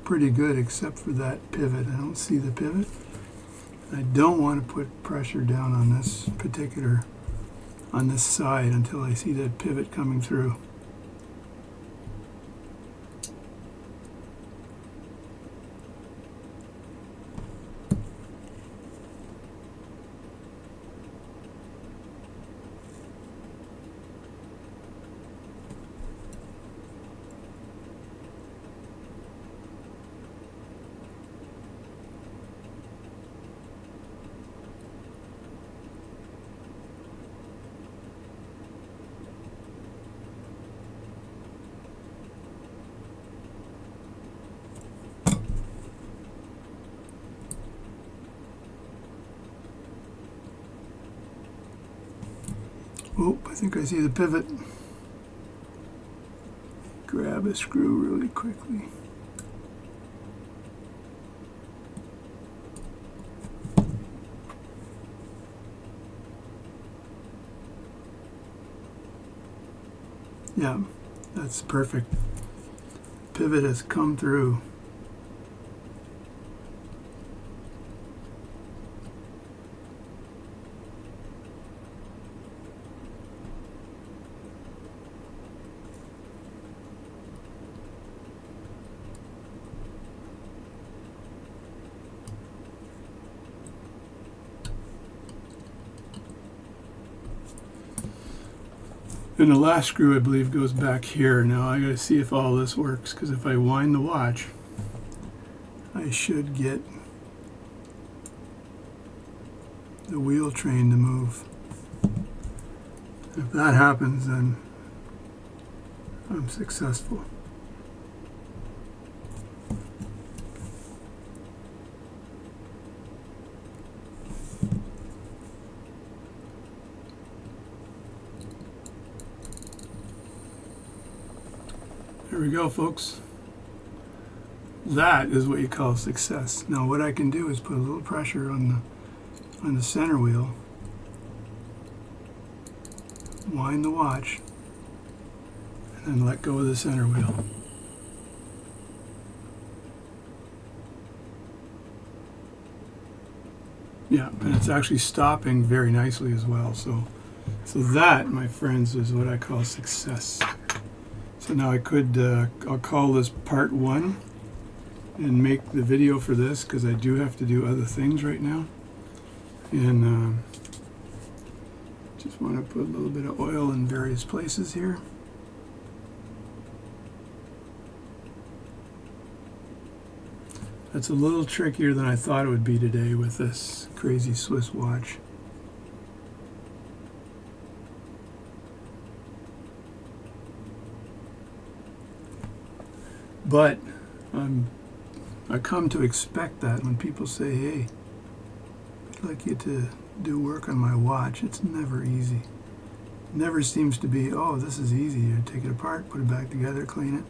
Pretty good except for that pivot. I don't see the pivot. I don't want to put pressure down on this particular on this side until I see that pivot coming through. Oh, I think I see the pivot. Grab a screw really quickly. Yeah, that's perfect. Pivot has come through. And the last screw, I believe, goes back here. Now I gotta see if all this works, because if I wind the watch, I should get the wheel train to move. If that happens, then I'm successful. There we go, folks. That is what you call success. Now what I can do is put a little pressure on the center wheel, wind the watch, and then let go of the center wheel. Yeah, and it's actually stopping very nicely as well. So that, my friends, is what I call success. So now I'll call this part 1 and make the video for this, because I do have to do other things right now. And just want to put a little bit of oil in various places here. That's a little trickier than I thought it would be today with this crazy Swiss watch. But I come to expect that when people say, hey, I'd like you to do work on my watch. It's never easy. It never seems to be, oh, this is easy. You take it apart, put it back together, clean it.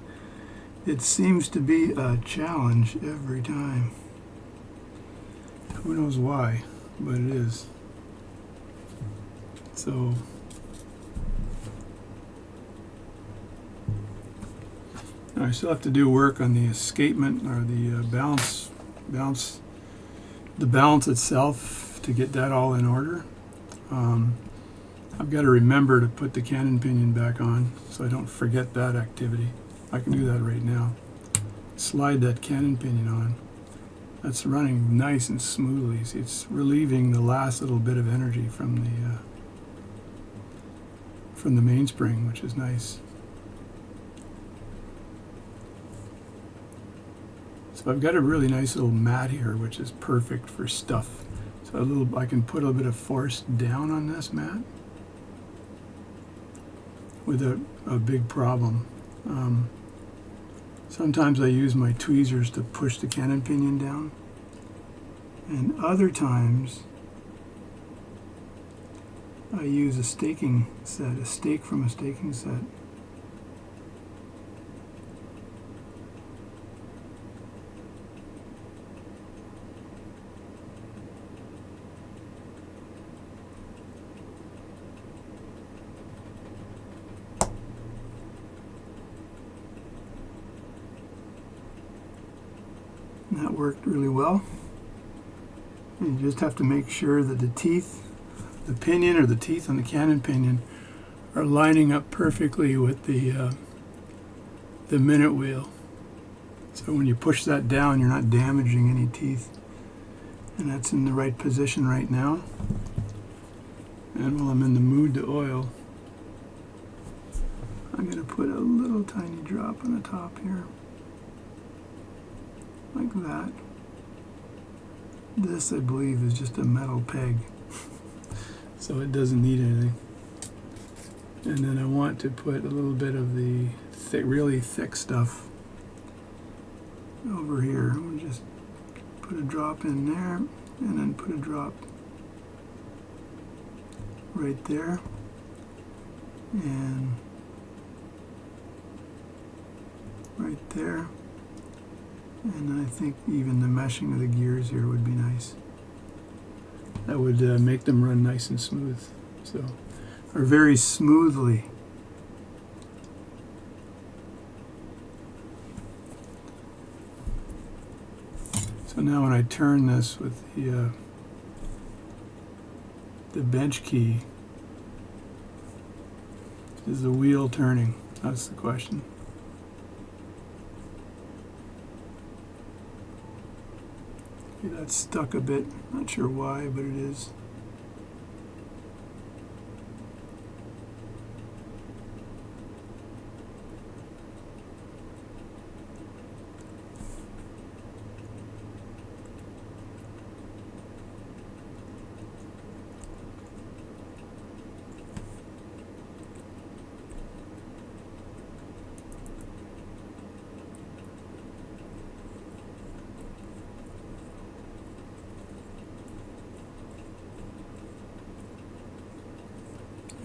It seems to be a challenge every time. Who knows why, but it is. So I still have to do work on the escapement, or the balance itself, to get that all in order. I've got to remember to put the cannon pinion back on so I don't forget that activity. I can do that right now. Slide that cannon pinion on. That's running nice and smoothly. See, it's relieving the last little bit of energy from the mainspring, which is nice. So I've got a really nice little mat here, which is perfect for stuff. So I can put a little bit of force down on this mat without a big problem. Sometimes I use my tweezers to push the cannon pinion down, and other times I use a staking set, a stake from a staking set. That worked really well. You just have to make sure that the teeth pinion or the teeth on the cannon pinion are lining up perfectly with the minute wheel. So when you push that down, you're not damaging any teeth. And that's in the right position right now. And while I'm in the mood to oil, I'm going to put a little tiny drop on the top here. Like that. This, I believe, is just a metal peg. So it doesn't need anything. And then I want to put a little bit of the really thick stuff over here. I'm just put a drop in there, and then put a drop right there, and right there, and I think even the meshing of the gears here would be nice. That would make them run nice and smooth, or very smoothly. So now when I turn this with the bench key, is the wheel turning? That's the question. Okay, that's stuck a bit. Not sure why, but it is.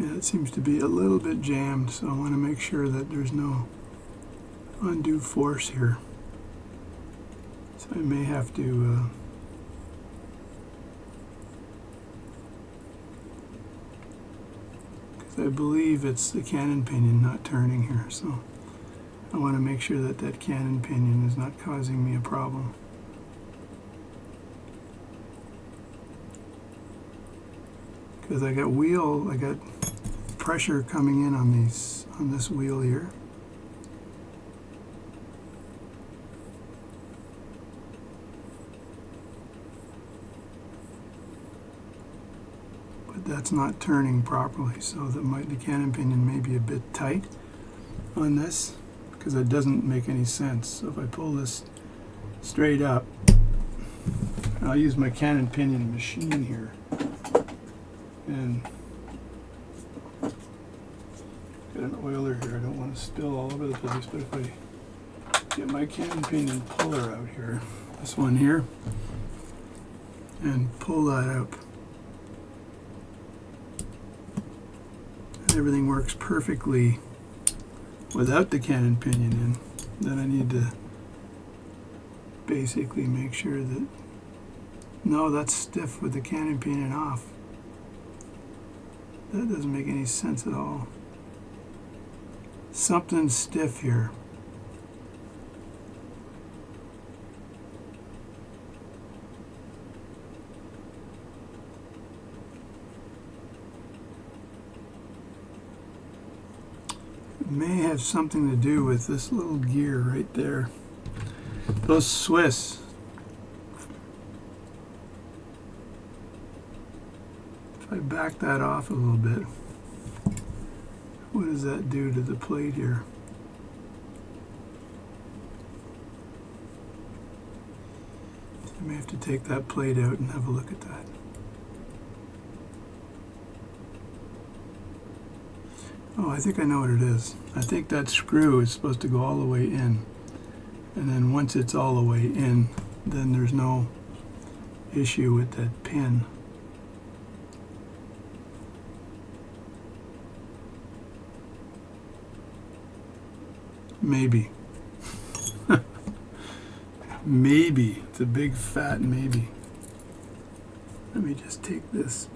Yeah, it seems to be a little bit jammed, so I want to make sure that there's no undue force here. So I may have to because I believe it's the cannon pinion not turning here, so I want to make sure that that cannon pinion is not causing me a problem. Because I got pressure coming in on this wheel here. But that's not turning properly, so the cannon pinion may be a bit tight on this, because it doesn't make any sense. So if I pull this straight up, I'll use my cannon pinion machine here. And got an oiler here. I don't want to spill all over the place, but if I get my cannon pinion puller out here, this one here, and pull that up, and everything works perfectly without the cannon pinion in, then I need to basically make sure that, no, that's stiff with the cannon pinion off. That doesn't make any sense at all. Something's stiff here. It may have something to do with this little gear right there. Those Swiss. If I back that off a little bit, what does that do to the plate here? I may have to take that plate out and have a look at that. Oh, I think I know what it is. I think that screw is supposed to go all the way in. And then once it's all the way in, then there's no issue with that pin. Maybe. Maybe. It's a big fat maybe. Let me just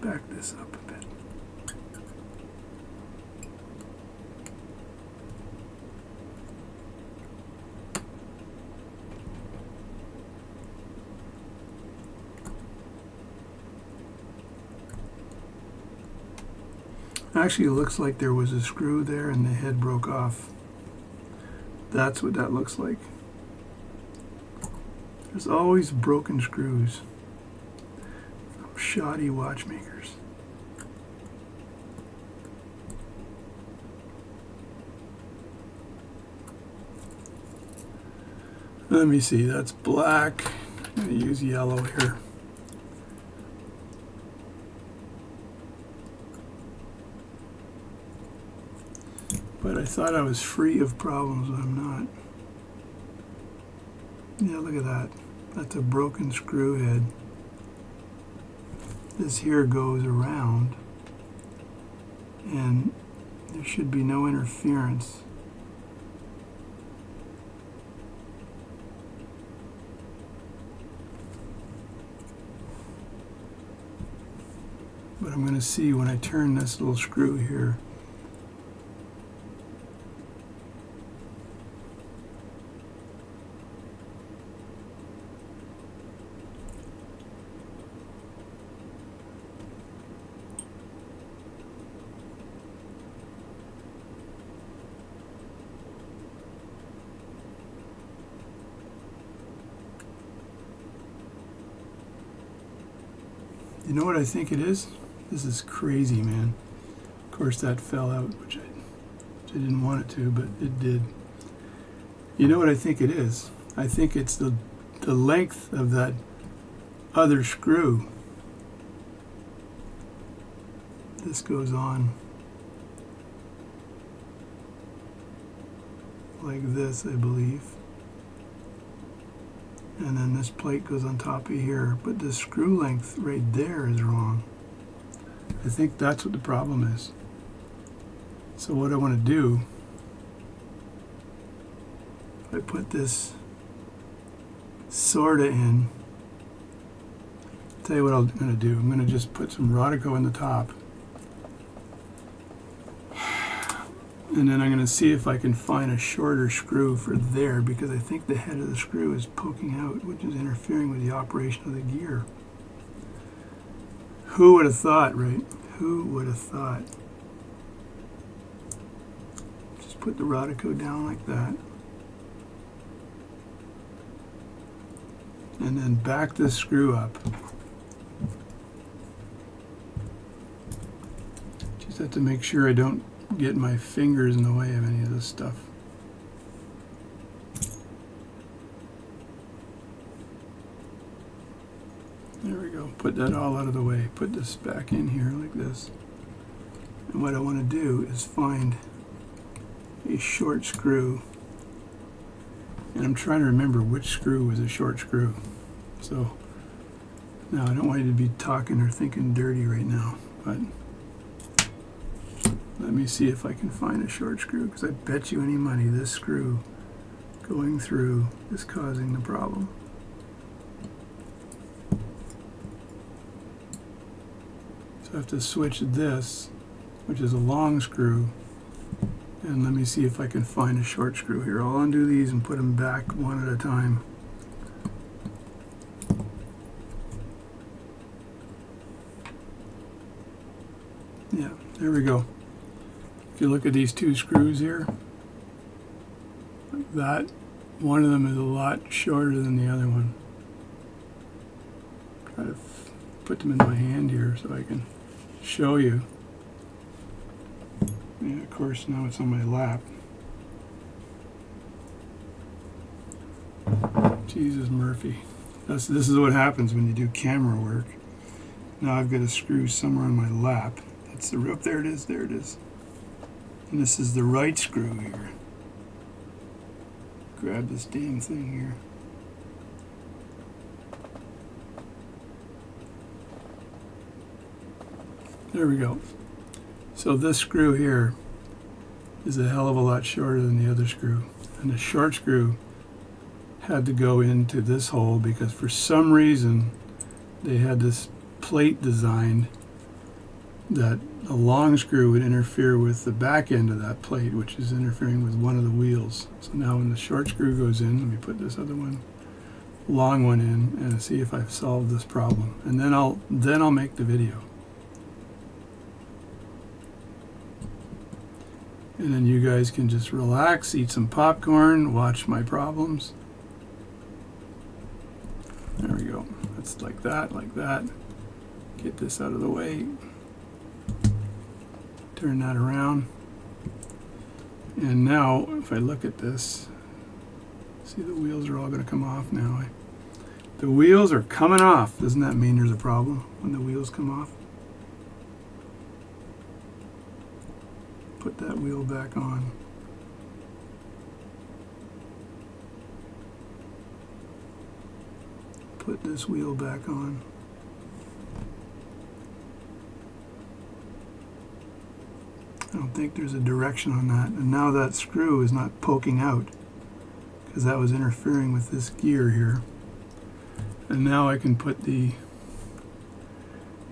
back this up a bit. Actually, it looks like there was a screw there and the head broke off. That's what that looks like. There's always broken screws from shoddy watchmakers. Let me see, that's black. I'm going to use yellow here. But I thought I was free of problems, but I'm not. Yeah, look at that. That's a broken screw head. This here goes around, and there should be no interference. But I'm going to see when I turn this little screw here. You know what I think it is? This is crazy, man. Of course that fell out, which I didn't want it to, but it did. You know what I think it is? I think it's the length of that other screw. This goes on like this, I believe. And then this plate goes on top of here, but the screw length right there is wrong. I think that's what the problem is. So what I want to do, I put this sorta in. Tell you what I'm going to do. I'm going to just put some Rodico in the top. And then I'm going to see if I can find a shorter screw for there, because I think the head of the screw is poking out, which is interfering with the operation of the gear. Who would have thought, right? Who would have thought? Just put the Rodico down like that. And then back this screw up. Just have to make sure I don't get my fingers in the way of any of this stuff. There we go. Put that all out of the way. Put this back in here like this. And what I want to do is find a short screw. And I'm trying to remember which screw was a short screw. So now I don't want you to be talking or thinking dirty right now, but let me see if I can find a short screw, because I bet you any money this screw going through is causing the problem. So I have to switch this, which is a long screw, and let me see if I can find a short screw here. I'll undo these and put them back one at a time. Yeah, there we go. If you look at these two screws here, like that, one of them is a lot shorter than the other one. Try to put them in my hand here so I can show you. Yeah, of course, now it's on my lap. Jesus Murphy. This is what happens when you do camera work. Now I've got a screw somewhere on my lap. That's the rope. There it is. There it is. And this is the right screw here. Grab this damn thing here. There we go. So this screw here is a hell of a lot shorter than the other screw. And the short screw had to go into this hole because for some reason they had this plate designed that a long screw would interfere with the back end of that plate, which is interfering with one of the wheels. So now when the short screw goes in, let me put this other one, long one in, and see if I've solved this problem. And then I'll make the video. And then you guys can just relax, eat some popcorn, watch my problems. There we go. It's like that, like that. Get this out of the way. Turn that around. And now, if I look at this, see the wheels are all going to come off now. The wheels are coming off. Doesn't that mean there's a problem when the wheels come off? Put that wheel back on. Put this wheel back on. I don't think there's a direction on that. And now that screw is not poking out because that was interfering with this gear here. And now I can put the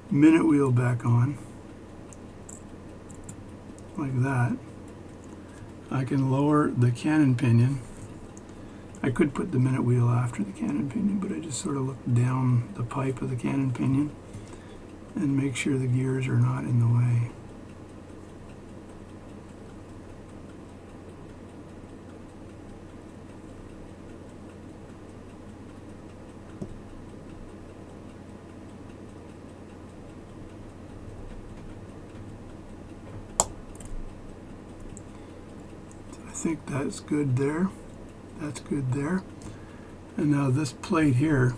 minute wheel back on like that. I can lower the cannon pinion. I could put the minute wheel after the cannon pinion, but I just sort of look down the pipe of the cannon pinion and make sure the gears are not in the way. I think that's good there. That's good there. And now this plate here,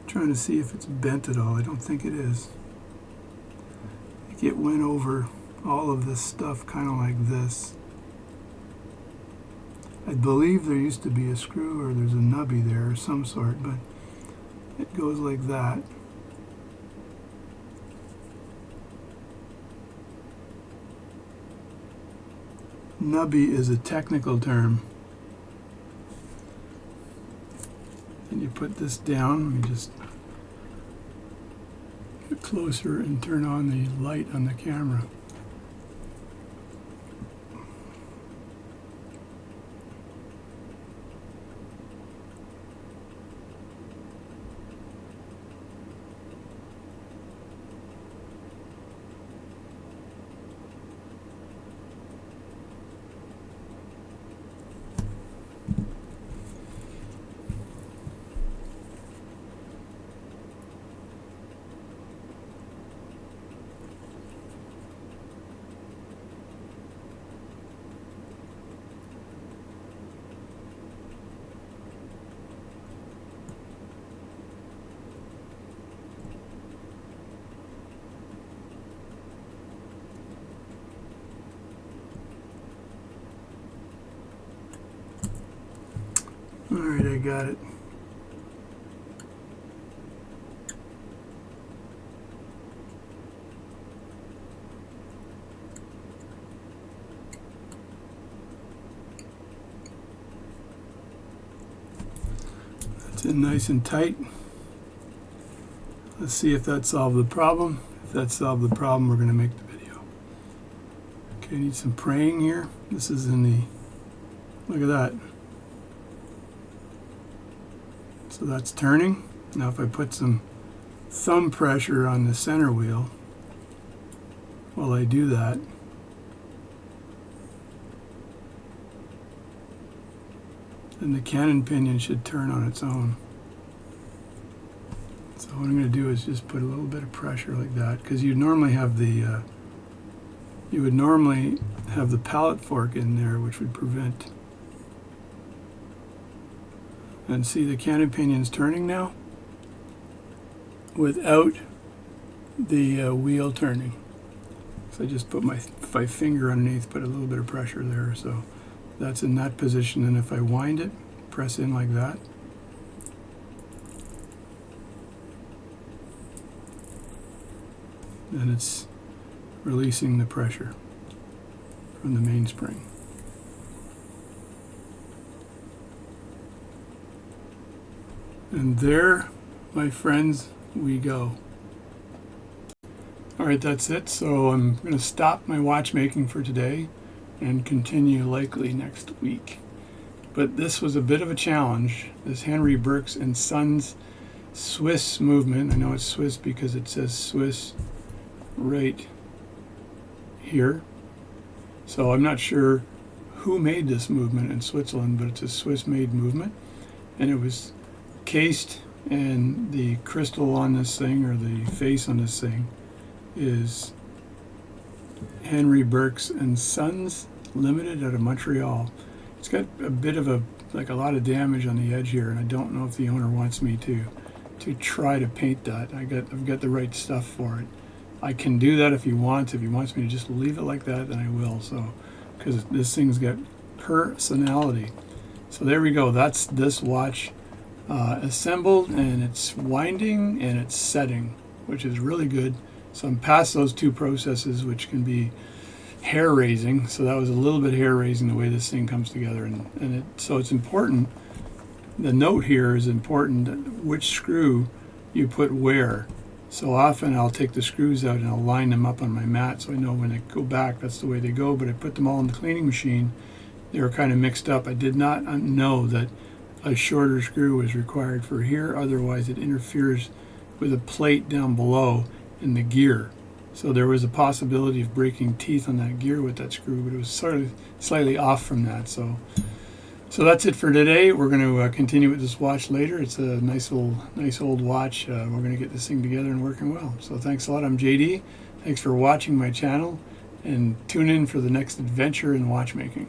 trying to see if it's bent at all. I don't think it is. I think it went over all of this stuff kind of like this. I believe there used to be a screw or there's a nubby there of some sort, but it goes like that. Nubby is a technical term. And you put this down. Let me just get closer and turn on the light on the camera. All right, I got it. That's in nice and tight. Let's see if that solved the problem. If that solved the problem, we're going to make the video. Okay, I need some praying here. This is in the, look at that. So that's turning. Now if I put some thumb pressure on the center wheel while I do that, then the cannon pinion should turn on its own. So what I'm going to do is just put a little bit of pressure like that, because you normally have the you would normally have the pallet fork in there, which would prevent. And see the cannon pinion's turning now without the wheel turning. So I just put my finger underneath, put a little bit of pressure there. So that's in that position. And if I wind it, press in like that. Then it's releasing the pressure from the mainspring. And there, my friends, we go. All right, that's it. So I'm going to stop my watchmaking for today and continue likely next week. But this was a bit of a challenge. This Henry Birks and Sons Swiss movement. I know it's Swiss because it says Swiss right here. So I'm not sure who made this movement in Switzerland, but it's a Swiss-made movement, and it was cased, and the crystal on this thing, or the face on this thing, is Henry Birks and Sons Limited out of Montreal. It's got a bit of a lot of damage on the edge here, and I don't know if the owner wants me to try to paint that. I've got the right stuff for it. I can do that if he wants. If he wants me to just leave it like that, then I will. So, because this thing's got personality. So there we go. That's this watch assembled, and it's winding and it's setting, which is really good. So I'm past those two processes, which can be hair raising. So that was a little bit hair raising the way this thing comes together, and so it's important. The note here is important, which screw you put where. So often I'll take the screws out and I'll line them up on my mat so I know when they go back, that's the way they go. But I put them all in the cleaning machine. They were kind of mixed up. I did not know that a shorter screw was required for here. Otherwise it interferes with a plate down below in the gear. So there was a possibility of breaking teeth on that gear with that screw, but it was sort of slightly off from that. So that's it for today. We're going to continue with this watch later. It's a nice old watch. We're going to get this thing together and working well. So thanks a lot. I'm JD. Thanks for watching my channel, and tune in for the next adventure in watchmaking.